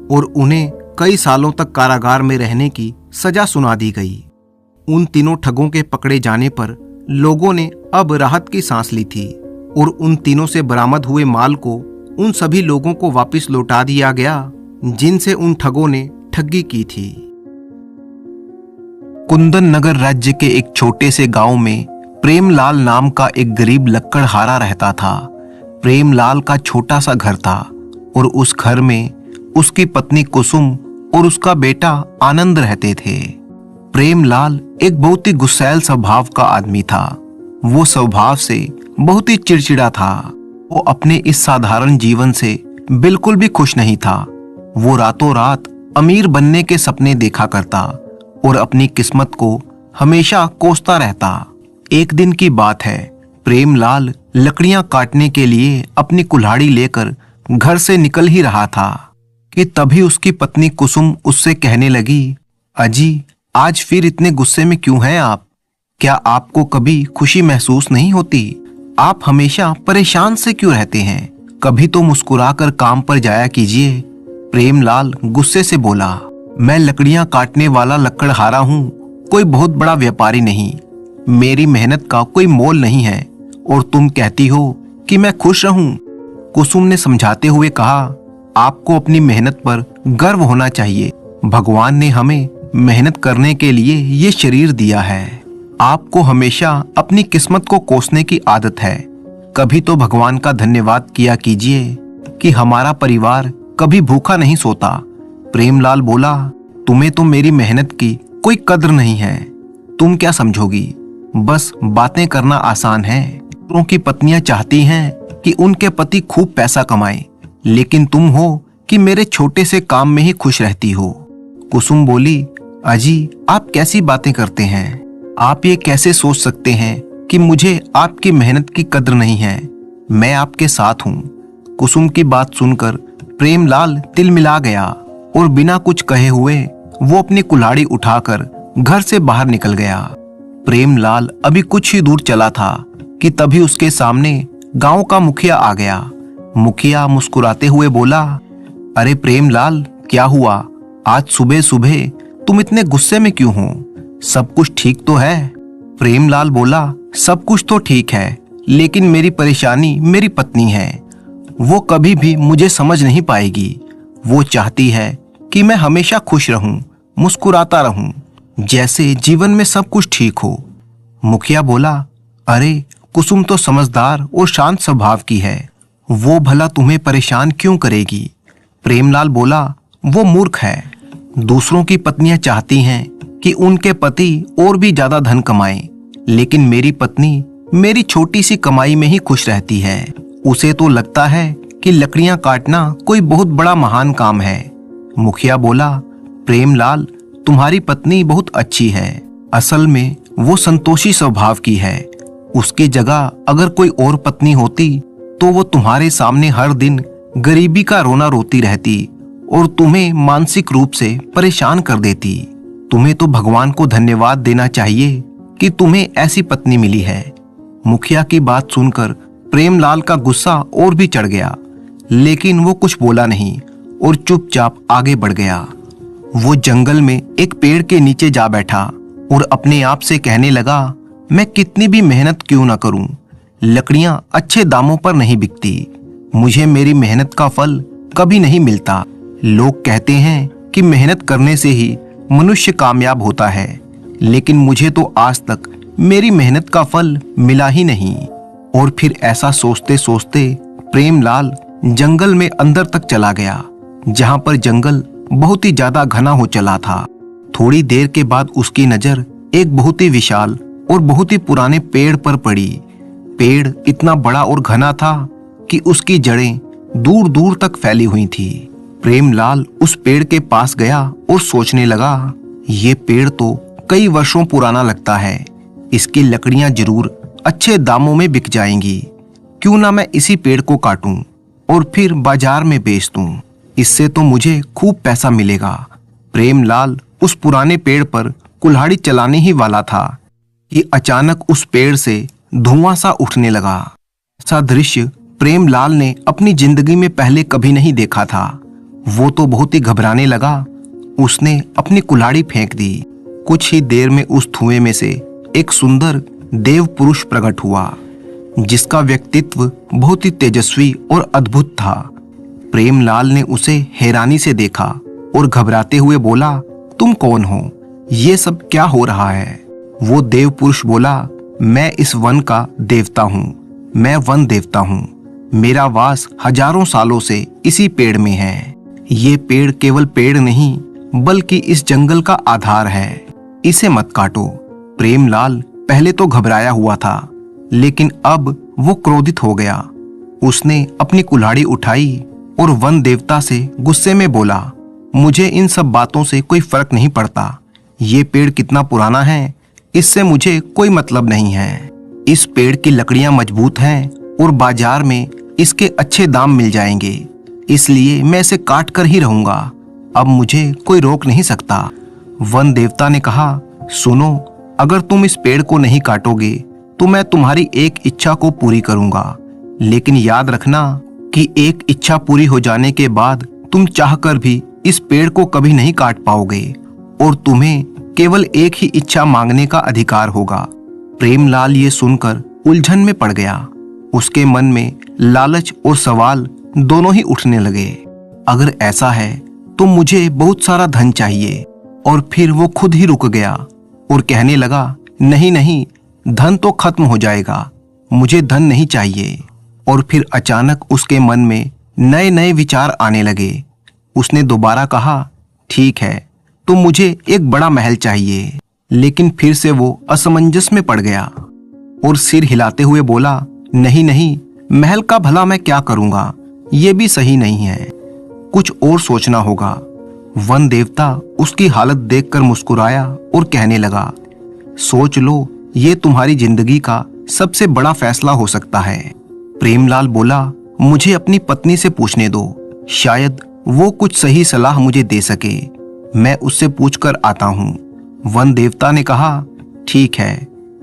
और उन्हें कई सालों तक कारागार में रहने की सजा सुना दी गई। उन तीनों ठगों के पकड़े जाने पर लोगों ने अब राहत की सांस ली थी और उन तीनों से बरामद हुए माल को उन सभी लोगों को वापस लौटा दिया गया जिनसे उन ठगों ने ठगी की थी। कुंदन नगर राज्य के एक छोटे से गांव में प्रेमलाल नाम का एक गरीब लक्कड़हारा रहता था। प्रेमलाल का छोटा सा घर था और उस घर में उसकी पत्नी कुसुम और उसका बेटा आनंद रहते थे। प्रेमलाल एक बहुत ही गुस्सैल स्वभाव का आदमी था। वो स्वभाव से बहुत ही चिड़चिड़ा था। वो अपने इस साधारण जीवन से बिल्कुल भी खुश नहीं था। वो रातों रात अमीर बनने के सपने देखा करता और अपनी किस्मत को हमेशा कोसता रहता। एक दिन की बात है, प्रेमलाल लकड़ियां काटने के लिए अपनी कुल्हाड़ी लेकर घर से निकल ही रहा था कि तभी उसकी पत्नी कुसुम उससे कहने लगी, अजी आज फिर इतने गुस्से में क्यों हैं आप? क्या आपको कभी खुशी महसूस नहीं होती? आप हमेशा परेशान से क्यों रहते हैं? कभी तो मुस्कुराकर काम पर जाया कीजिए। प्रेमलाल गुस्से से बोला, मैं लकड़ियां काटने वाला लकड़हारा हूँ, कोई बहुत बड़ा व्यापारी नहीं। मेरी मेहनत का कोई मोल नहीं है और तुम कहती हो कि मैं खुश रहूं। कुसुम ने समझाते हुए कहा, आपको अपनी मेहनत पर गर्व होना चाहिए। भगवान ने हमें मेहनत करने के लिए ये शरीर दिया है। आपको हमेशा अपनी किस्मत को कोसने की आदत है। कभी तो भगवान का धन्यवाद किया कीजिए कि हमारा परिवार कभी भूखा नहीं सोता। प्रेमलाल बोला, तुम्हें तो मेरी मेहनत की कोई कद्र नहीं है। तुम क्या समझोगी? बस बातें करना आसान है। दूसरों की पत्नियां चाहती हैं कि उनके पति खूब पैसा कमाएं, लेकिन तुम हो कि मेरे छोटे से काम में ही खुश रहती हो। कुसुम बोली, अजी आप कैसी बातें करते हैं? आप ये कैसे सोच सकते हैं कि मुझे आपकी मेहनत की कद्र नहीं है? मैं आपके साथ हूँ। कुसुम की बात सुनकर प्रेमलाल तिलमिला गया और बिना कुछ कहे हुए वो अपनी कुल्हाड़ी उठाकर घर से बाहर निकल गया। प्रेमलाल अभी कुछ ही दूर चला था कि तभी उसके सामने गांव का मुखिया आ गया। मुखिया मुस्कुराते हुए बोला, अरे प्रेमलाल, क्या हुआ? आज सुबह सुबह तुम इतने गुस्से में क्यों हो? सब कुछ ठीक तो है? प्रेमलाल बोला, सब कुछ तो ठीक है, लेकिन मेरी परेशानी मेरी पत्नी है। वो कभी भी मुझे समझ नहीं पाएगी। वो चाहती है कि मैं हमेशा खुश रहूं, मुस्कुराता रहूं, जैसे जीवन में सब कुछ ठीक हो। मुखिया बोला, अरे कुसुम तो समझदार और शांत स्वभाव की है, वो भला तुम्हें परेशान क्यों करेगी? प्रेमलाल बोला, वो मूर्ख है। दूसरों की पत्नियां चाहती हैं कि उनके पति और भी ज्यादा धन कमाएं, लेकिन मेरी पत्नी मेरी छोटी सी कमाई में ही खुश रहती है। उसे तो लगता है कि लकड़ियां काटना कोई बहुत बड़ा महान काम है। मुखिया बोला, प्रेमलाल, तुम्हारी पत्नी बहुत अच्छी है। असल में वो संतोषी स्वभाव की है। उसकी जगह अगर कोई और पत्नी होती तो वो तुम्हारे सामने हर दिन गरीबी का रोना रोती रहती और तुम्हें मानसिक रूप से परेशान कर देती। तुम्हें तो भगवान को धन्यवाद देना चाहिए कि तुम्हें ऐसी पत्नी मिली है। मुखिया की बात सुनकर प्रेमलाल का गुस्सा और भी चढ़ गया, लेकिन वो कुछ बोला नहीं और चुपचाप आगे बढ़ गया। वो जंगल में एक पेड़ के नीचे जा बैठा और अपने आप से कहने लगा, मैं कितनी भी मेहनत क्यों ना करूं, लकड़ियां अच्छे दामों पर नहीं बिकती। मुझे मेरी मेहनत का फल कभी नहीं मिलता। लोग कहते हैं कि मेहनत करने से ही मनुष्य कामयाब होता है, लेकिन मुझे तो आज तक मेरी मेहनत का फल मिला ही नहीं। और फिर ऐसा सोचते सोचते प्रेमलाल जंगल में अंदर तक चला गया, जहां पर जंगल बहुत ही ज्यादा घना हो चला था। थोड़ी देर के बाद उसकी नजर एक बहुत ही विशाल और बहुत ही पुराने पेड़ पर पड़ी। पेड़ इतना बड़ा और घना था कि उसकी जड़ें दूर दूर तक फैली हुई थी। प्रेमलाल उस पेड़ के पास गया और सोचने लगा, ये पेड़ तो कई वर्षों पुराना लगता है, इसकी लकड़ियां जरूर अच्छे दामों में बिक जाएंगी। क्यों ना मैं इसी पेड़ को काटूं और फिर बाजार में बेच दूं, इससे तो मुझे खूब पैसा मिलेगा। प्रेमलाल उस पुराने पेड़ पर कुल्हाड़ी चलाने ही वाला था कि अचानक उस पेड़ से धुआं सा उठने लगा। ऐसा दृश्य प्रेमलाल ने अपनी जिंदगी में पहले कभी नहीं देखा था। वो तो बहुत ही घबराने लगा। उसने अपनी कुल्हाड़ी फेंक दी। कुछ ही देर में उस धुएं में से एक सुंदर देव पुरुष प्रकट हुआ, जिसका व्यक्तित्व बहुत ही तेजस्वी और अद्भुत था। प्रेमलाल ने उसे हैरानी से देखा और घबराते हुए बोला, तुम कौन हो? ये सब क्या हो रहा है? वो देव पुरुष बोला, मैं इस वन का देवता हूँ। मैं वन देवता हूँ। मेरा वास हजारों सालों से इसी पेड़ में है। ये पेड़ केवल पेड़ नहीं, बल्कि इस जंगल का आधार है। इसे मत काटो। प्रेमलाल पहले तो घबराया हुआ था, लेकिन अब वो क्रोधित हो गया। उसने अपनी कुल्हाड़ी उठाई और वन देवता से गुस्से में बोला, मुझे इन सब बातों से कोई फर्क नहीं पड़ता। ये पेड़ कितना पुराना है, इससे मुझे कोई मतलब नहीं है। इस पेड़ की लकड़ियां मजबूत हैं और बाजार में इसके अच्छे दाम मिल जाएंगे, इसलिए मैं इसे काट कर ही रहूंगा। अब मुझे कोई रोक नहीं सकता। वन देवता ने कहा, सुनो, अगर तुम इस पेड़ को नहीं काटोगे तो मैं तुम्हारी एक इच्छा को पूरी करूंगा, लेकिन याद रखना कि एक इच्छा पूरी हो जाने के बाद तुम चाहकर भी इस पेड़ को कभी नहीं काट पाओगे और तुम्हें केवल एक ही इच्छा मांगने का अधिकार होगा। प्रेमलाल ये सुनकर उलझन में पड़ गया। उसके मन में लालच और सवाल दोनों ही उठने लगे। अगर ऐसा है तो मुझे बहुत सारा धन चाहिए। और फिर वो खुद ही रुक गया और कहने लगा, नहीं नहीं, धन तो खत्म हो जाएगा, मुझे धन नहीं चाहिए। और फिर अचानक उसके मन में नए नए विचार आने लगे। उसने दोबारा कहा, ठीक है, तो मुझे एक बड़ा महल चाहिए। लेकिन फिर से वो असमंजस में पड़ गया और सिर हिलाते हुए बोला, नहीं नहीं, महल का भला मैं क्या करूंगा, ये भी सही नहीं है, कुछ और सोचना होगा। वन देवता उसकी हालत देखकर मुस्कुराया और कहने लगा, सोच लो, ये तुम्हारी जिंदगी का सबसे बड़ा फैसला हो सकता है। प्रेमलाल बोला, मुझे अपनी पत्नी से पूछने दो, शायद वो कुछ सही सलाह मुझे दे सके, मैं उससे पूछकर आता हूं। वन देवता ने कहा, ठीक है,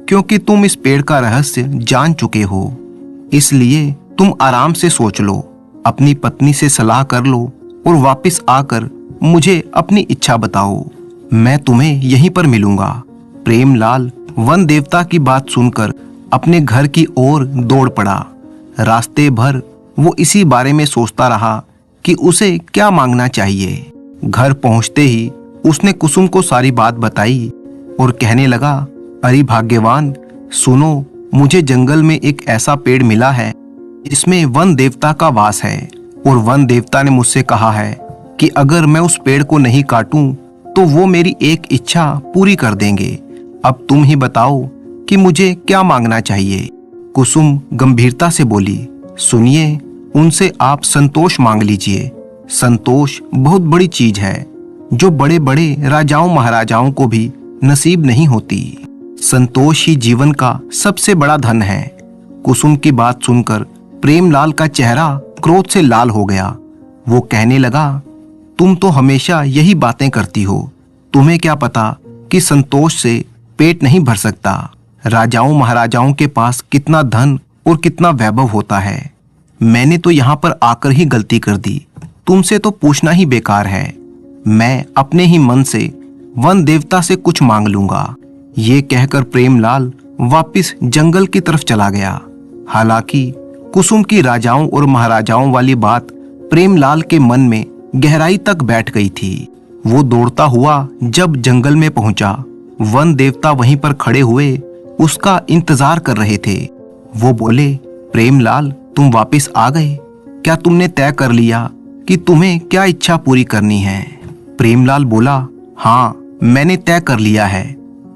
क्योंकि तुम इस पेड़ का रहस्य जान चुके हो, इसलिए तुम आराम से सोच लो, अपनी पत्नी से सलाह कर लो और वापस आकर मुझे अपनी इच्छा बताओ, मैं तुम्हें यहीं पर मिलूंगा। प्रेमलाल वन देवता की बात सुनकर अपने घर की ओर दौड़ पड़ा। रास्ते भर वो इसी बारे में सोचता रहा कि उसे क्या मांगना चाहिए। घर पहुंचते ही उसने कुसुम को सारी बात बताई और कहने लगा, अरे भाग्यवान, सुनो, मुझे जंगल में एक ऐसा पेड़ मिला है जिसमें वन देवता का वास है और वन देवता ने मुझसे कहा है कि अगर मैं उस पेड़ को नहीं काटूं तो वो मेरी एक इच्छा पूरी कर देंगे। अब तुम ही बताओ कि मुझे क्या मांगना चाहिए। कुसुम गंभीरता से बोली, सुनिए, उनसे आप संतोष मांग लीजिए। संतोष बहुत बड़ी चीज है जो बड़े बड़े राजाओं महाराजाओं को भी नसीब नहीं होती। संतोष ही जीवन का सबसे बड़ा धन है। कुसुम की बात सुनकर प्रेमलाल का चेहरा क्रोध से लाल हो गया। वो कहने लगा, तुम तो हमेशा यही बातें करती हो, तुम्हें क्या पता कि संतोष से पेट नहीं भर सकता। राजाओं महाराजाओं के पास कितना धन और कितना वैभव होता है। मैंने तो यहाँ पर आकर ही गलती कर दी, तुमसे तो पूछना ही बेकार है। मैं अपने ही मन से वन देवता से कुछ मांग लूंगा। ये कहकर प्रेमलाल वापिस जंगल की तरफ चला गया। हालांकि कुसुम की राजाओं और महाराजाओं वाली बात प्रेमलाल के मन में गहराई तक बैठ गई थी। वो दौड़ता हुआ जब जंगल में पहुंचा, वन देवता वहीं पर खड़े हुए उसका इंतजार कर रहे थे। वो बोले, प्रेमलाल, तुम वापस आ गए, क्या तुमने तय कर लिया कि तुम्हें क्या इच्छा पूरी करनी है? प्रेमलाल बोला, हाँ, मैंने तय कर लिया है।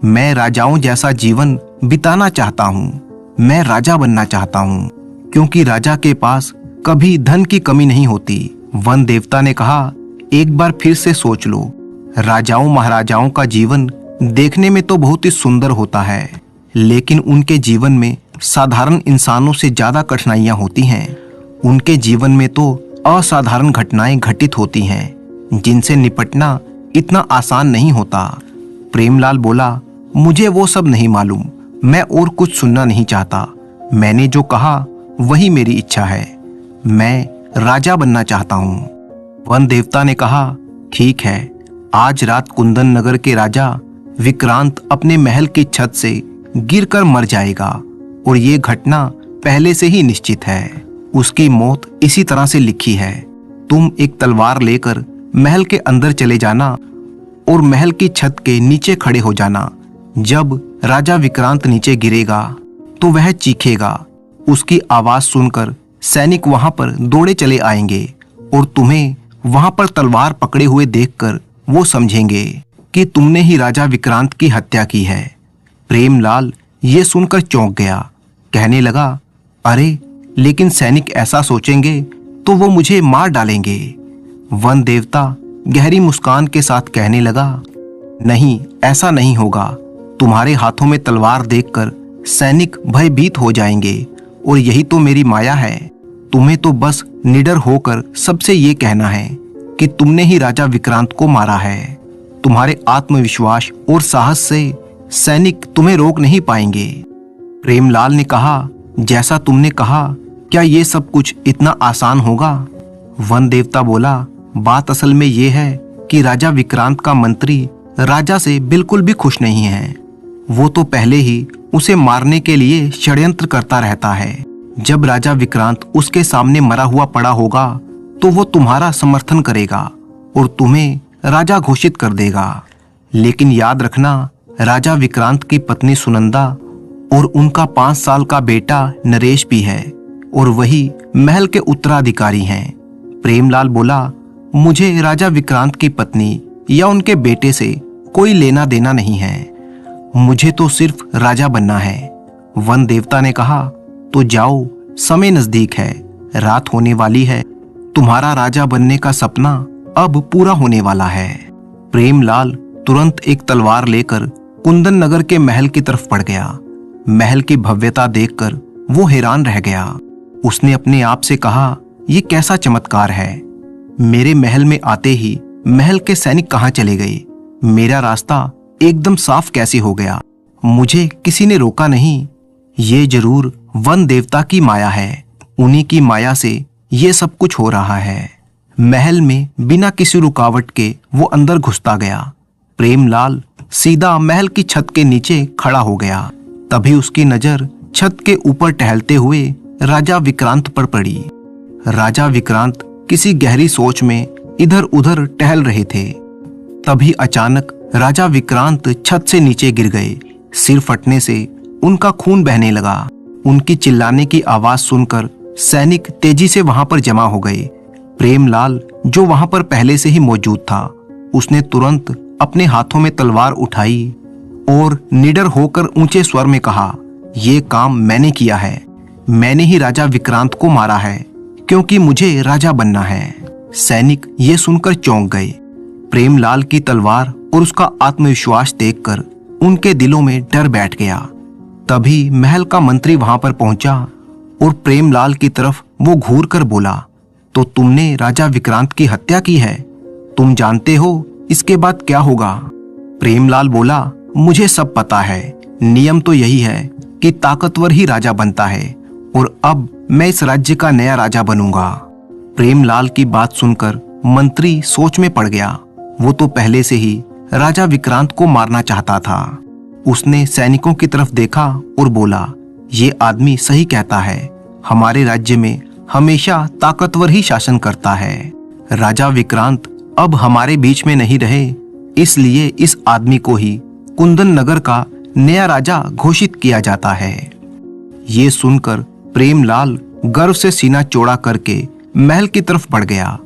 मैं राजाओं जैसा जीवन बिताना चाहता हूँ। मैं राजा बनना चाहता हूँ, क्योंकि राजा के पास कभी धन की कमी नहीं होती। वन देवता ने कहा, एक बार फिर से सोच लो, राजाओं महाराजाओं का जीवन देखने में तो बहुत ही सुंदर होता है, लेकिन उनके जीवन में साधारण इंसानों से ज्यादा कठिनाइयां होती हैं। उनके जीवन में तो असाधारण घटनाएं घटित होती हैं, जिनसे निपटना इतना आसान नहीं होता। प्रेमलाल बोला, मुझे वो सब नहीं मालूम, मैं और कुछ सुनना नहीं चाहता। मैंने जो कहा वही मेरी इच्छा है। मैं राजा बनना चाहता हूँ। वन देवता ने कहा, ठीक है, आज रात कुंदन नगर के राजा विक्रांत अपने महल की छत से गिरकर मर जाएगा और ये घटना पहले से ही निश्चित है। उसकी मौत इसी तरह से लिखी है। तुम एक तलवार लेकर महल के अंदर चले जाना और महल की छत के नीचे खड़े हो जाना। जब राजा विक्रांत नीचे गिरेगा तो वह चीखेगा। उसकी आवाज सुनकर सैनिक वहां पर दौड़े चले आएंगे और तुम्हें वहां पर तलवार पकड़े हुए देखकर वो समझेंगे कि तुमने ही राजा विक्रांत की हत्या की है। प्रेमलाल ये सुनकर चौंक गया, कहने लगा, अरे, लेकिन सैनिक ऐसा सोचेंगे तो वो मुझे मार डालेंगे। वन देवता गहरी मुस्कान के साथ कहने लगा, नहीं, ऐसा नहीं होगा। तुम्हारे हाथों में तलवार देखकर सैनिक भयभीत हो जाएंगे और यही तो मेरी माया है। तुम्हें तो बस निडर होकर सबसे ये कहना है कि तुमने ही राजा विक्रांत को मारा है। तुम्हारे आत्मविश्वास और साहस से सैनिक तुम्हें रोक नहीं पाएंगे। प्रेमलाल ने कहा, जैसा तुमने कहा, क्या ये सब कुछ इतना आसान होगा? वन देवता बोला, बात असल में ये है कि राजा विक्रांत का मंत्री राजा से बिल्कुल भी खुश नहीं है। वो तो पहले ही उसे मारने के लिए षड्यंत्र करता रहता है। जब राजा विक्रांत उसके सामने मरा हुआ पड़ा होगा तो वो तुम्हारा समर्थन करेगा और तुम्हें राजा घोषित कर देगा। लेकिन याद रखना, राजा विक्रांत की पत्नी सुनंदा और उनका 5 साल का बेटा नरेश भी है और वही महल के उत्तराधिकारी हैं। प्रेमलाल बोला, मुझे राजा विक्रांत की पत्नी या उनके बेटे से कोई लेना देना नहीं है, मुझे तो सिर्फ राजा बनना है। वन देवता ने कहा, तो जाओ, समय नजदीक है, रात होने वाली है, तुम्हारा राजा बनने का सपना अब पूरा होने वाला है। प्रेमलाल तुरंत एक तलवार लेकर कुंदन नगर के महल की तरफ बढ़ गया। महल की भव्यता देखकर वो हैरान रह गया। उसने अपने आप से कहा, ये कैसा चमत्कार है। मेरे महल में आते ही महल के सैनिक कहाँ चले गए? मेरा रास्ता एकदम साफ कैसे हो गया? मुझे किसी ने रोका नहीं। ये जरूर वन देवता की माया है, उन्हीं की माया से ये सब कुछ हो रहा है। महल में बिना किसी रुकावट के वो अंदर घुसता गया। प्रेमलाल सीधा महल की छत के नीचे खड़ा हो गया। तभी उसकी नजर छत के ऊपर टहलते हुए राजा विक्रांत पर पड़ी। राजा विक्रांत किसी गहरी सोच में इधर उधर टहल रहे थे। तभी अचानक राजा विक्रांत छत से नीचे गिर गए। सिर फटने से उनका खून बहने लगा। उनकी चिल्लाने की आवाज सुनकर सैनिक तेजी से वहां पर जमा हो गए। प्रेमलाल, जो वहां पर पहले से ही मौजूद था, उसने तुरंत अपने हाथों में तलवार उठाई और निडर होकर ऊंचे स्वर में कहा, ये काम मैंने किया है। मैंने ही राजा विक्रांत को मारा है, क्योंकि मुझे राजा बनना है। सैनिक ये सुनकर चौंक गए। प्रेमलाल की तलवार और उसका आत्मविश्वास देखकर उनके दिलों में डर बैठ गया। तभी महल का मंत्री वहां पर पहुंचा और प्रेमलाल की तरफ वो घूर कर बोला, तो तुमने राजा विक्रांत की हत्या की है? तुम जानते हो इसके बाद क्या होगा? प्रेमलाल बोला, मुझे सब पता है। नियम तो यही है कि ताकतवर ही राजा बनता है और अब मैं इस राज्य का नया राजा बनूंगा। प्रेमलाल की बात सुनकर मंत्री सोच में पड़ गया। वो तो पहले से ही राजा विक्रांत को मारना चाहता था। उसने सैनिकों की तरफ देखा और बोला, ये आदमी सही कहता है। हमारे राज्य में हमेशा ताकतवर ही शासन करता है। राजा विक्रांत अब हमारे बीच में नहीं रहे, इसलिए इस आदमी को ही कुंदन नगर का नया राजा घोषित किया जाता है। ये सुनकर प्रेमलाल गर्व से सीना चौड़ा करके महल की तरफ बढ़ गया।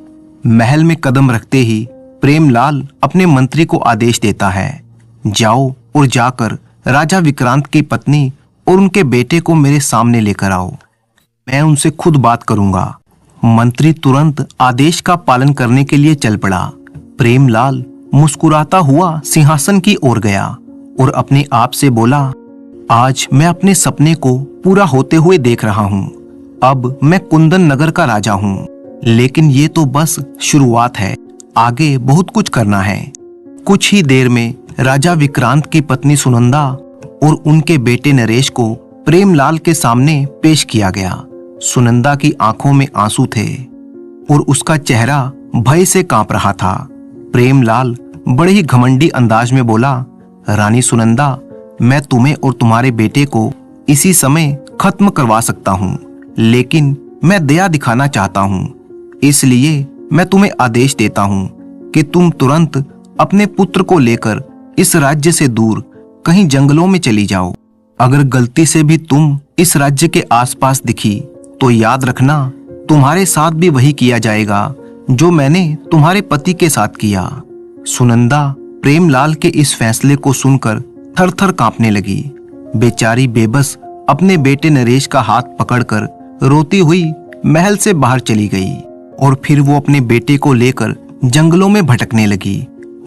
महल में कदम रखते ही प्रेमलाल अपने मंत्री को आदेश देता है, जाओ और जाकर राजा विक्रांत की पत्नी और उनके बेटे को मेरे सामने लेकर आओ। मैं उनसे खुद बात करूंगा। मंत्री तुरंत आदेश का पालन करने के लिए चल पड़ा। प्रेमलाल मुस्कुराता हुआ सिंहासन की ओर गया और अपने आप से बोला, आज मैं अपने सपने को पूरा होते हुए देख रहा हूँ। अब मैं कुंदन नगर का राजा हूँ। लेकिन ये तो बस शुरुआत है, आगे बहुत कुछ करना है। कुछ ही देर में राजा विक्रांत की पत्नी सुनंदा और उनके बेटे नरेश को प्रेमलाल के सामने पेश किया गया। सुनंदा की आंखों में आंसू थे और उसका चेहरा भय से कांप रहा था। प्रेमलाल बड़े ही घमंडी अंदाज में बोला, रानी सुनंदा, मैं तुम्हें और तुम्हारे बेटे को इसी समय खत्म करवा सकता हूँ, लेकिन मैं दया दिखाना चाहता हूँ। इसलिए मैं तुम्हें आदेश देता हूँ कि तुम तुरंत अपने पुत्र को लेकर इस राज्य से दूर कहीं जंगलों में चली जाओ। अगर गलती से भी तुम इस राज्य के आसपास दिखी तो याद रखना, तुम्हारे साथ भी वही किया जाएगा जो मैंने तुम्हारे पति के साथ किया। सुनंदा प्रेमलाल के इस फैसले को सुनकर थर-थर कांपने लगी। बेचारी बेबस अपने बेटे नरेश का हाथ पकड़कर रोती हुई महल से बाहर चली गई और फिर वो अपने बेटे को लेकर जंगलों में भटकने लगी।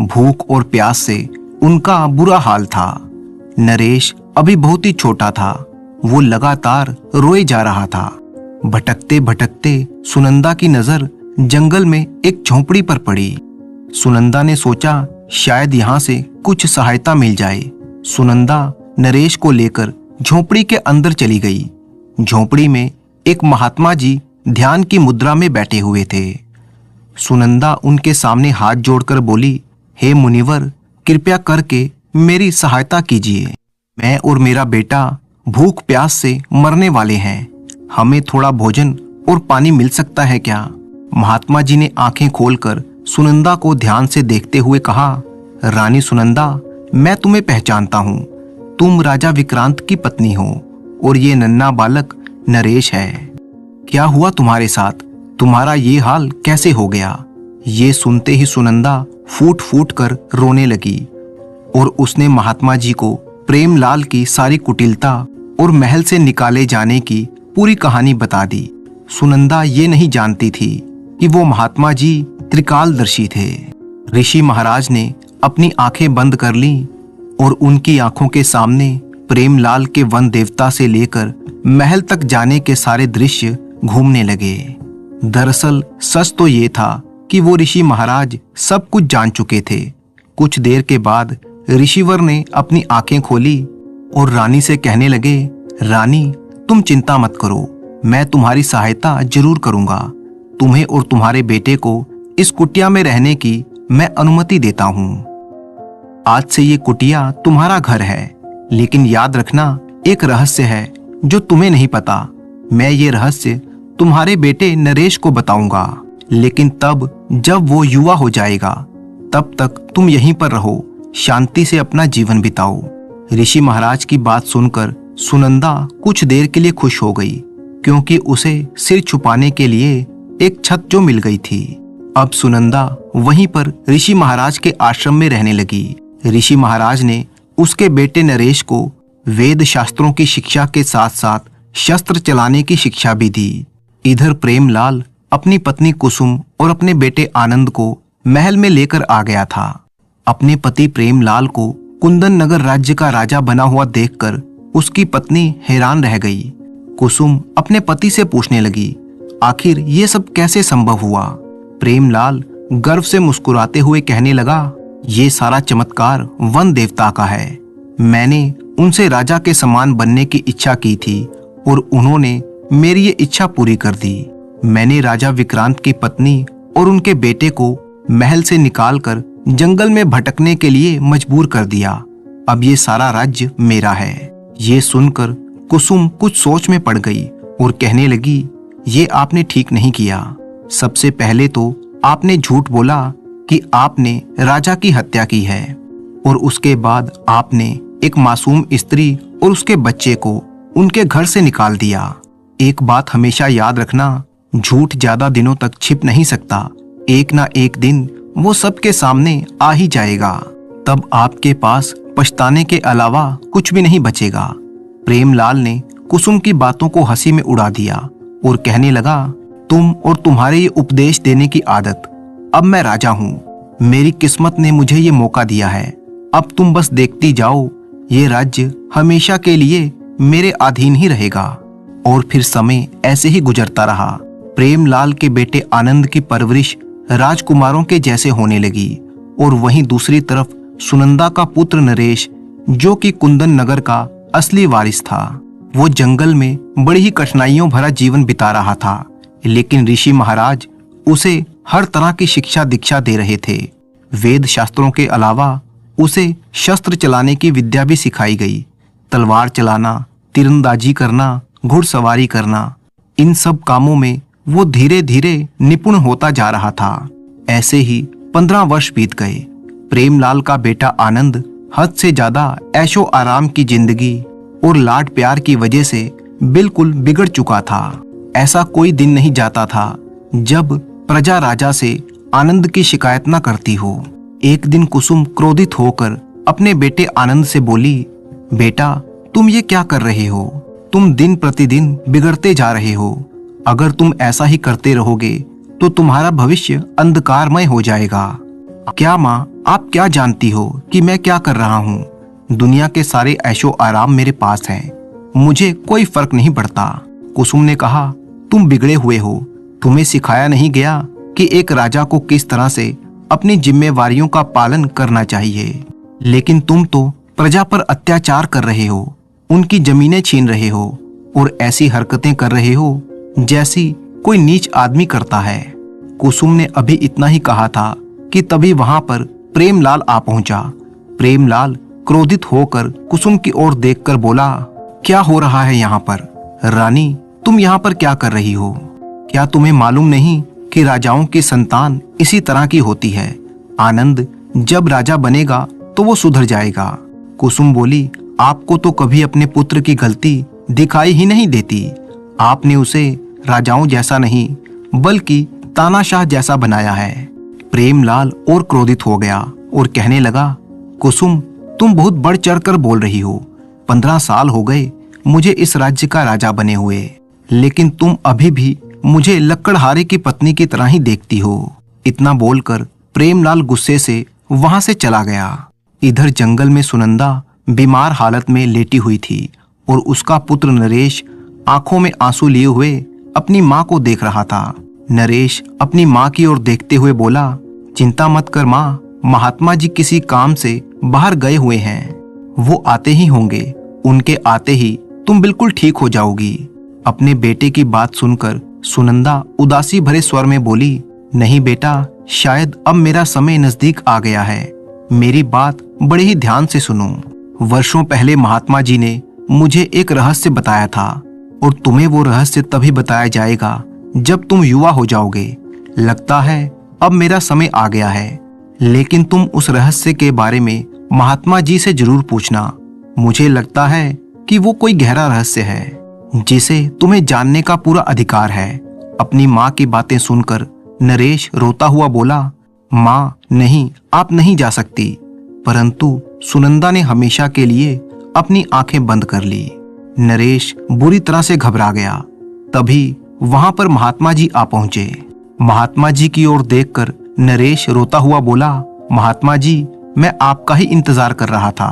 भूख और प्यास से उनका बुरा हाल था। नरेश अभी बहुत ही छोटा था, वो लगातार रोए जा रहा था। भटकते भटकते सुनंदा की नजर जंगल में एक झोंपड़ी पर पड़ी। सुनंदा ने सोचा शायद यहाँ से कुछ सहायता मिल जाए। सुनंदा नरेश को लेकर झोंपड़ी के अंदर चली गई। झोंपड़ी में एक महात्मा जी ध्यान की मुद्रा में बैठे हुए थे। सुनंदा उनके सामने हाथ जोड़कर बोली, हे मुनिवर, कृपया करके मेरी सहायता कीजिए। मैं और मेरा बेटा भूख प्यास से मरने वाले हैं। हमें थोड़ा भोजन और पानी मिल सकता है क्या? महात्मा जी ने आंखें खोलकर सुनंदा को ध्यान से देखते हुए कहा, रानी सुनंदा, मैं तुम्हें पहचानता हूँ। तुम राजा विक्रांत की पत्नी हो और ये नन्हा बालक नरेश है। क्या हुआ तुम्हारे साथ? तुम्हारा ये हाल कैसे हो गया? ये सुनते ही सुनंदा फूट फूट कर रोने लगी और उसने महात्मा जी को प्रेमलाल की सारी कुटिलता और महल से निकाले जाने की पूरी कहानी बता दी। सुनंदा ये नहीं जानती थी कि वो महात्मा जी त्रिकालदर्शी थे। ऋषि महाराज ने अपनी आंखें बंद कर ली और उनकी आंखों के सामने प्रेमलाल के वन देवता से लेकर महल तक जाने के सारे दृश्य घूमने लगे। दरअसल सच तो ये था कि वो ऋषि महाराज सब कुछ जान चुके थे। कुछ देर के बाद ऋषिवर ने अपनी आंखें खोली और रानी से कहने लगे, रानी, तुम चिंता मत करो, मैं तुम्हारी सहायता जरूर करूंगा। तुम्हें और तुम्हारे बेटे को इस कुटिया में रहने की मैं अनुमति देता हूँ। आज से ये कुटिया तुम्हारा घर है, लेकिन याद रखना, एक रहस्य है जो तुम्हें नहीं पता। मैं ये रहस्य तुम्हारे बेटे नरेश को बताऊंगा, लेकिन तब जब वो युवा हो जाएगा। तब तक तुम यहीं पर रहो, शांति से अपना जीवन बिताओ। ऋषि महाराज की बात सुनकर सुनंदा कुछ देर के लिए खुश हो गई, क्योंकि उसे सिर छुपाने के लिए एक छत जो मिल गई थी। अब सुनंदा वहीं पर ऋषि महाराज के आश्रम में रहने लगी। ऋषि महाराज ने उसके बेटे नरेश को वेद शास्त्रों की शिक्षा के साथ साथ शस्त्र चलाने की शिक्षा भी दी। इधर प्रेमलाल अपनी पत्नी कुसुम और अपने बेटे आनंद को महल में लेकर आ गया था। अपने पति प्रेमलाल को कुंदन नगर राज्य का राजा बना हुआ देखकर उसकी पत्नी हैरान रह गई। कुसुम अपने पति से पूछने लगी, आखिर ये सब कैसे संभव हुआ? प्रेमलाल गर्व से मुस्कुराते हुए कहने लगा, ये सारा चमत्कार वन देवता का है। मैंने उनसे राजा के समान बनने की इच्छा की थी और उन्होंने मेरी ये इच्छा पूरी कर दी। मैंने राजा विक्रांत की पत्नी और उनके बेटे को महल से निकालकर जंगल में भटकने के लिए मजबूर कर दिया। अब ये सारा राज्य मेरा है। ये सुनकर कुसुम कुछ सोच में पड़ गई और कहने लगी, ये आपने ठीक नहीं किया। सबसे पहले तो आपने झूठ बोला कि आपने राजा की हत्या की है, और उसके बाद आपने एक मासूम स्त्री और उसके बच्चे को उनके घर से निकाल दिया। एक बात हमेशा याद रखना, झूठ ज्यादा दिनों तक छिप नहीं सकता। एक ना एक दिन वो सबके सामने आ ही जाएगा। तब आपके पास पछताने के अलावा कुछ भी नहीं बचेगा। प्रेमलाल ने कुसुम की बातों को हंसी में उड़ा दिया और कहने लगा, तुम और तुम्हारे ये उपदेश देने की आदत। अब मैं राजा हूँ, मेरी किस्मत ने मुझे ये मौका दिया है। अब तुम बस देखती जाओ, ये राज्य हमेशा के लिए मेरे अधीन ही रहेगा। और फिर समय ऐसे ही गुजरता रहा। प्रेमलाल के बेटे आनंद की परवरिश राजकुमारों के जैसे होने लगी, और वहीं दूसरी तरफ सुनंदा का पुत्र नरेश, जो कि कुंदन नगर का असली वारिस था, वो जंगल में बड़ी ही कठिनाइयों भरा जीवन बिता रहा था। लेकिन ऋषि महाराज उसे हर तरह की शिक्षा दीक्षा दे रहे थे। वेद शास्त्रों के अलावा उसे शस्त्र चलाने की विद्या भी सिखाई गई। तलवार चलाना, तीरंदाजी करना, घुड़सवारी करना, इन सब कामों में वो धीरे धीरे निपुण होता जा रहा था। ऐसे ही 15 वर्ष बीत गए। प्रेमलाल का बेटा आनंद हद से ज्यादा ऐशो आराम की जिंदगी और लाड प्यार की वजह से बिल्कुल बिगड़ चुका था। ऐसा कोई दिन नहीं जाता था जब प्रजा राजा से आनंद की शिकायत न करती हो। एक दिन कुसुम क्रोधित होकर अपने बेटे आनंद से बोली, बेटा, तुम ये क्या कर रहे हो? तुम दिन प्रतिदिन बिगड़ते जा रहे हो। अगर तुम ऐसा ही करते रहोगे तो तुम्हारा भविष्य अंधकारमय हो जाएगा। क्या माँ, आप क्या जानती हो कि मैं क्या कर रहा हूँ? दुनिया के सारे ऐशो आराम मेरे पास हैं, मुझे कोई फर्क नहीं पड़ता। कुसुम ने कहा, तुम बिगड़े हुए हो। तुम्हें सिखाया नहीं गया कि एक राजा को किस तरह से अपनी जिम्मेवारियों का पालन करना चाहिए। लेकिन तुम तो प्रजा पर अत्याचार कर रहे हो, उनकी जमीनें छीन रहे हो और ऐसी हरकतें कर रहे हो जैसी कोई नीच आदमी करता है। कुसुम ने अभी इतना ही कहा था कि तभी वहां पर प्रेमलाल आ पहुंचा। प्रेमलाल क्रोधित होकर कुसुम की ओर देखकर बोला, क्या हो रहा है यहाँ पर? रानी, तुम यहाँ पर क्या कर रही हो? क्या तुम्हें मालूम नहीं कि राजाओं की संतान इसी तरह की होती है? आनंद जब राजा बनेगा तो वो सुधर जाएगा। कुसुम बोली, आपको तो कभी अपने पुत्र की गलती दिखाई ही नहीं देती। आपने उसे राजाओं जैसा नहीं बल्कि तानाशाह जैसा बनाया है। प्रेमलाल और क्रोधित हो गया और कहने लगा, कुसुम, तुम बहुत बढ़ चढ़ कर बोल रही हो। 15 साल हो गए मुझे इस राज्य का राजा बने हुए, लेकिन तुम अभी भी मुझे लकड़हारे की पत्नी की तरह ही देखती हो। इतना बोलकर प्रेमलाल गुस्से से वहां से चला गया। इधर जंगल में सुनंदा बीमार हालत में लेटी हुई थी और उसका पुत्र नरेश आंखों में आंसू लिए हुए अपनी माँ को देख रहा था। नरेश अपनी माँ की ओर देखते हुए बोला, चिंता मत कर माँ, महात्मा जी किसी काम से बाहर गए हुए हैं। वो आते ही होंगे। उनके आते ही तुम बिल्कुल ठीक हो जाओगी। अपने बेटे की बात सुनकर सुनंदा उदासी भरे स्वर में बोली, नहीं बेटा, शायद अब मेरा समय नजदीक आ गया है। मेरी बात बड़े ही ध्यान से सुनो। वर्षों पहले महात्मा जी ने मुझे एक रहस्य बताया था और तुम्हें वो रहस्य तभी बताया जाएगा जब तुम युवा हो जाओगे। लगता है अब मेरा समय आ गया है, लेकिन तुम उस रहस्य के बारे में महात्मा जी से जरूर पूछना। मुझे लगता है कि वो कोई गहरा रहस्य है जिसे तुम्हें जानने का पूरा अधिकार है। अपनी माँ की बातें सुनकर नरेश रोता हुआ बोला, माँ नहीं, आप नहीं जा सकती। परंतु सुनंदा ने हमेशा के लिए अपनी आंखें बंद कर ली। नरेश बुरी तरह से घबरा गया। तभी वहां पर महात्मा जी आ पहुंचे। महात्मा जी की ओर देखकर नरेश रोता हुआ बोला, महात्मा जी, मैं आपका ही इंतजार कर रहा था।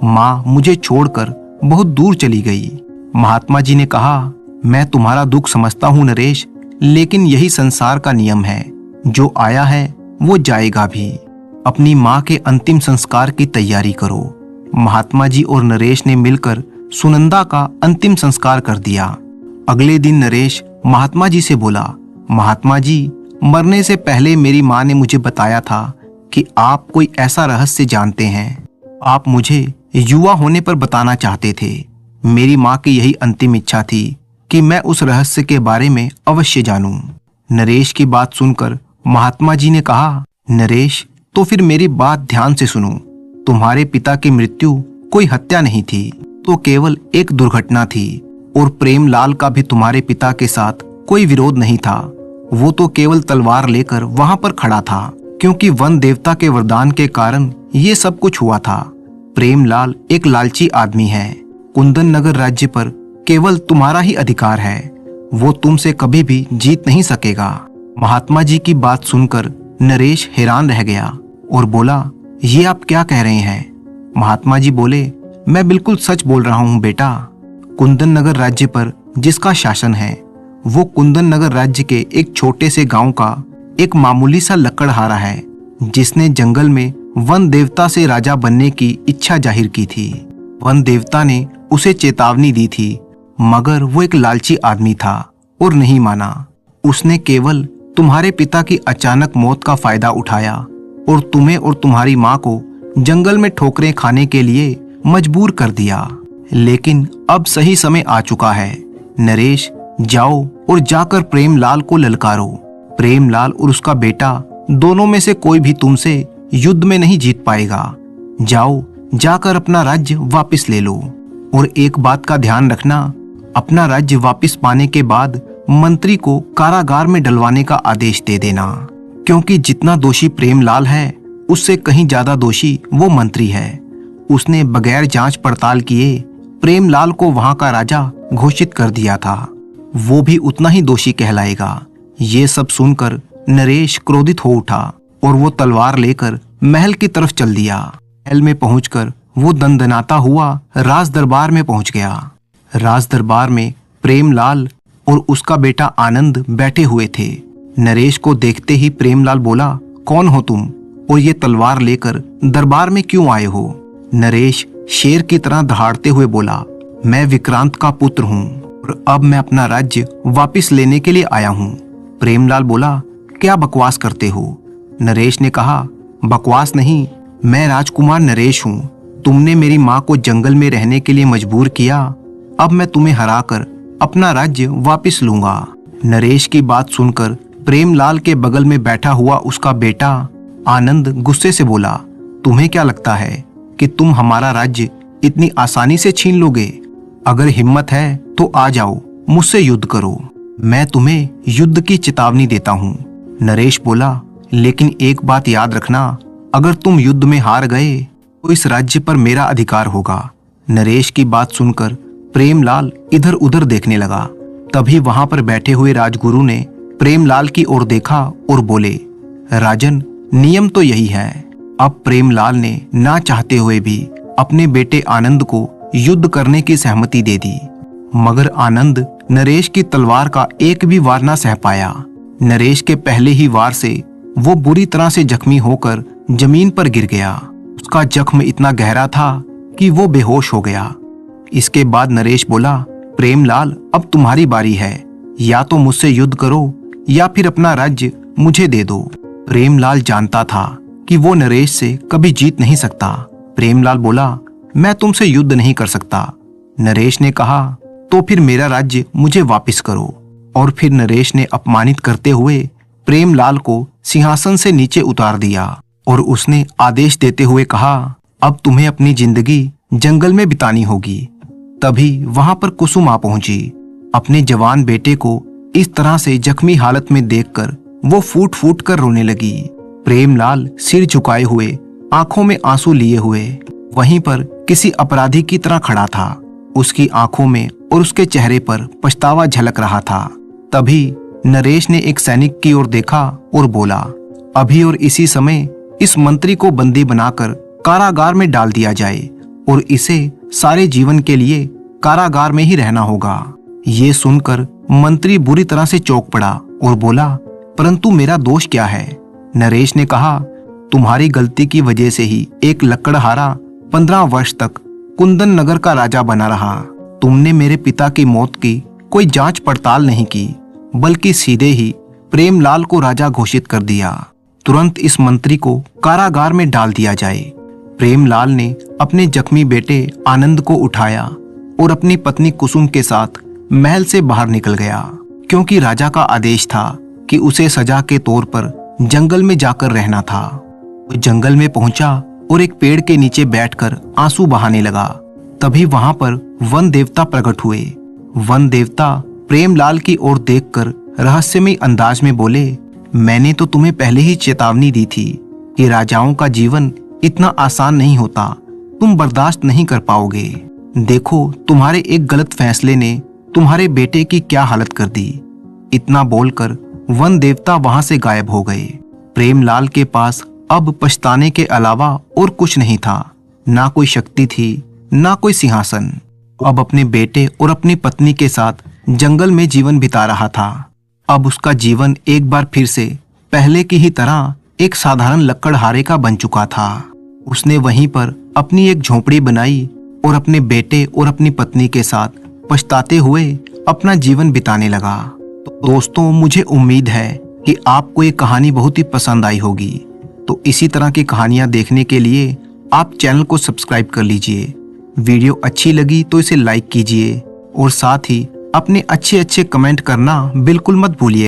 माँ मुझे छोड़कर बहुत दूर चली गई। महात्मा जी ने कहा, मैं तुम्हारा दुख समझता हूँ नरेश, लेकिन यही संसार का नियम है। जो आया है वो जाएगा भी। अपनी माँ के अंतिम संस्कार की तैयारी करो। महात्मा जी और नरेश ने मिलकर सुनंदा का अंतिम संस्कार कर दिया। अगले दिन नरेश महात्मा जी से बोला, महात्मा जी, मरने से पहले मेरी माँ ने मुझे बताया था कि आप कोई ऐसा रहस्य जानते हैं। आप मुझे युवा होने पर बताना चाहते थे। मेरी माँ की यही अंतिम इच्छा थी कि मैं उस रहस्य के बारे में अवश्य जानूं। नरेश की बात सुनकर महात्मा जी ने कहा, नरेश, तो फिर मेरी बात ध्यान से सुनो। तुम्हारे पिता की मृत्यु कोई हत्या नहीं थी, तो केवल एक दुर्घटना थी। और प्रेमलाल का भी तुम्हारे पिता के साथ कोई विरोध नहीं था। वो तो केवल तलवार लेकर वहां पर खड़ा था, क्योंकि वन देवता के वरदान के कारण ये सब कुछ हुआ था। प्रेमलाल एक लालची आदमी है। कुंदन नगर राज्य पर केवल तुम्हारा ही अधिकार है। वो तुमसे कभी भी जीत नहीं सकेगा। महात्मा जी की बात सुनकर नरेश हैरान रह गया और बोला, ये आप क्या कह रहे हैं? महात्मा जी बोले, मैं बिल्कुल सच बोल रहा हूँ बेटा। कुंदन नगर राज्य पर जिसका शासन है वो कुंदन नगर राज्य के एक छोटे से गांव का एक मामूली सा लकड़हारा है, जिसने जंगल में वन देवता से राजा बनने की इच्छा जाहिर की थी। वन देवता ने उसे चेतावनी दी थी, मगर वो एक लालची आदमी था और नहीं माना। उसने केवल तुम्हारे पिता की अचानक मौत का फायदा उठाया और तुम्हें और तुम्हारी माँ को जंगल में ठोकरें खाने के लिए मजबूर कर दिया। लेकिन अब सही समय आ चुका है। नरेश, जाओ और जाकर प्रेमलाल को ललकारो। प्रेमलाल और उसका बेटा दोनों में से कोई भी तुमसे युद्ध में नहीं जीत पाएगा। जाओ, जाकर अपना राज्य वापस ले लो। और एक बात का ध्यान रखना, अपना राज्य वापस पाने के बाद मंत्री को कारागार में डलवाने का आदेश दे देना, क्योंकि जितना दोषी प्रेमलाल है उससे कहीं ज्यादा दोषी वो मंत्री है। उसने बगैर जांच पड़ताल किए प्रेमलाल को वहां का राजा घोषित कर दिया था। वो भी उतना ही दोषी कहलाएगा। ये सब सुनकर नरेश क्रोधित हो उठा और वो तलवार लेकर महल की तरफ चल दिया। महल में पहुंचकर वो दंदनाता हुआ राज दरबार में पहुंच गया। राज दरबार में प्रेमलाल और उसका बेटा आनंद बैठे हुए थे। नरेश को देखते ही प्रेमलाल बोला, कौन हो तुम और ये तलवार लेकर दरबार में क्यों आए हो? नरेश शेर की तरह दहाड़ते हुए बोला, मैं विक्रांत का पुत्र हूँ और अब मैं अपना राज्य वापस लेने के लिए आया हूँ। प्रेमलाल बोला, क्या बकवास करते हो? नरेश ने कहा, बकवास नहीं, मैं राजकुमार नरेश हूँ। तुमने मेरी माँ को जंगल में रहने के लिए मजबूर किया। अब मैं तुम्हें हराकर अपना राज्य वापस लूंगा। नरेश की बात सुनकर प्रेमलाल के बगल में बैठा हुआ उसका बेटा आनंद गुस्से से बोला, तुम्हें क्या लगता है कि तुम हमारा राज्य इतनी आसानी से छीन लोगे? अगर हिम्मत है तो आ जाओ, मुझसे युद्ध करो। मैं तुम्हें युद्ध की चेतावनी देता हूँ। नरेश बोला, लेकिन एक बात याद रखना, अगर तुम युद्ध में हार गए तो इस राज्य पर मेरा अधिकार होगा। नरेश की बात सुनकर प्रेमलाल इधर उधर देखने लगा। तभी वहां पर बैठे हुए राजगुरु ने प्रेमलाल की ओर देखा और बोले, राजन, नियम तो यही है। अब प्रेमलाल ने ना चाहते हुए भी अपने बेटे आनंद को युद्ध करने की सहमति दे दी, मगर आनंद नरेश की तलवार का एक भी वार ना सह पाया। नरेश के पहले ही वार से वो बुरी तरह से जख्मी होकर जमीन पर गिर गया। उसका जख्म इतना गहरा था कि वो बेहोश हो गया। इसके बाद नरेश बोला, प्रेमलाल, अब तुम्हारी बारी है। या तो मुझसे युद्ध करो या फिर अपना राज्य मुझे दे दो। प्रेमलाल जानता था कि वो नरेश से कभी जीत नहीं सकता। प्रेमलाल बोला, मैं तुमसे युद्ध नहीं कर सकता। नरेश ने कहा, तो फिर मेरा राज्य मुझे वापस करो। और फिर नरेश ने अपमानित करते हुए प्रेमलाल को सिंहासन से नीचे उतार दिया और उसने आदेश देते हुए कहा, अब तुम्हें अपनी जिंदगी जंगल में बितानी होगी। तभी वहां पर कुसुम आ पहुंची। अपने जवान बेटे को इस तरह से जख्मी हालत में देखकर वो फूट फूट कर रोने लगी। प्रेमलाल सिर झुकाए हुए, आंखों में आंसू लिए हुए वहीं पर किसी अपराधी की तरह खड़ा था। उसकी आंखों में और उसके चेहरे पर पछतावा झलक रहा था। तभी नरेश ने एक सैनिक की ओर देखा और बोला, अभी और इसी समय इस मंत्री को बंदी बनाकर कारागार में डाल दिया जाए और इसे सारे जीवन के लिए कारागार में ही रहना होगा। ये सुनकर मंत्री बुरी तरह से चौंक पड़ा और बोला, परंतु मेरा दोष क्या है? नरेश ने कहा, तुम्हारी गलती की वजह से ही एक लकड़हारा 15 वर्ष तक कुंदन नगर का राजा बना रहा। तुमने मेरे पिता की मौत की कोई जांच पड़ताल नहीं की, बल्कि सीधे ही प्रेमलाल को राजा घोषित कर दिया। तुरंत इस मंत्री को कारागार में डाल दिया जाए। प्रेमलाल ने अपने जख्मी बेटे आनंद को उठाया और अपनी पत्नी कुसुम के साथ महल से बाहर निकल गया, क्योंकि राजा का आदेश था कि उसे सजा के तौर पर जंगल में जाकर रहना था। वो जंगल में पहुंचा और एक पेड़ के नीचे बैठकर आंसू बहाने लगा। तभी वहां पर वन देवता प्रकट हुए। वन देवता प्रेमलाल की ओर देखकर रहस्यमय अंदाज में बोले, मैंने तो तुम्हें पहले ही चेतावनी दी थी कि राजाओं का जीवन इतना आसान नहीं होता, तुम बर्दाश्त नहीं कर पाओगे। देखो, तुम्हारे एक गलत फैसले ने तुम्हारे बेटे की क्या हालत कर दी। इतना बोलकर वन देवता वहां से गायब हो गए। प्रेमलाल के पास अब पछताने के अलावा और कुछ नहीं था। ना कोई शक्ति थी, ना कोई सिंहासन। अब अपने बेटे और अपनी पत्नी के साथ जंगल में जीवन बिता रहा था। अब उसका जीवन एक बार फिर से पहले की ही तरह एक साधारण लकड़हारे का बन चुका था। उसने वहीं पर अपनी एक झोपड़ी बनाई और अपने बेटे और अपनी पत्नी के साथ पछताते हुए अपना जीवन बिताने लगा। तो दोस्तों, मुझे उम्मीद है कि आपको ये कहानी बहुत ही पसंद आई होगी। तो इसी तरह की कहानियां देखने के लिए आप चैनल को सब्सक्राइब कर लीजिए। वीडियो अच्छी लगी तो इसे लाइक कीजिए और साथ ही अपने अच्छे कमेंट करना बिल्कुल मत भूलिए।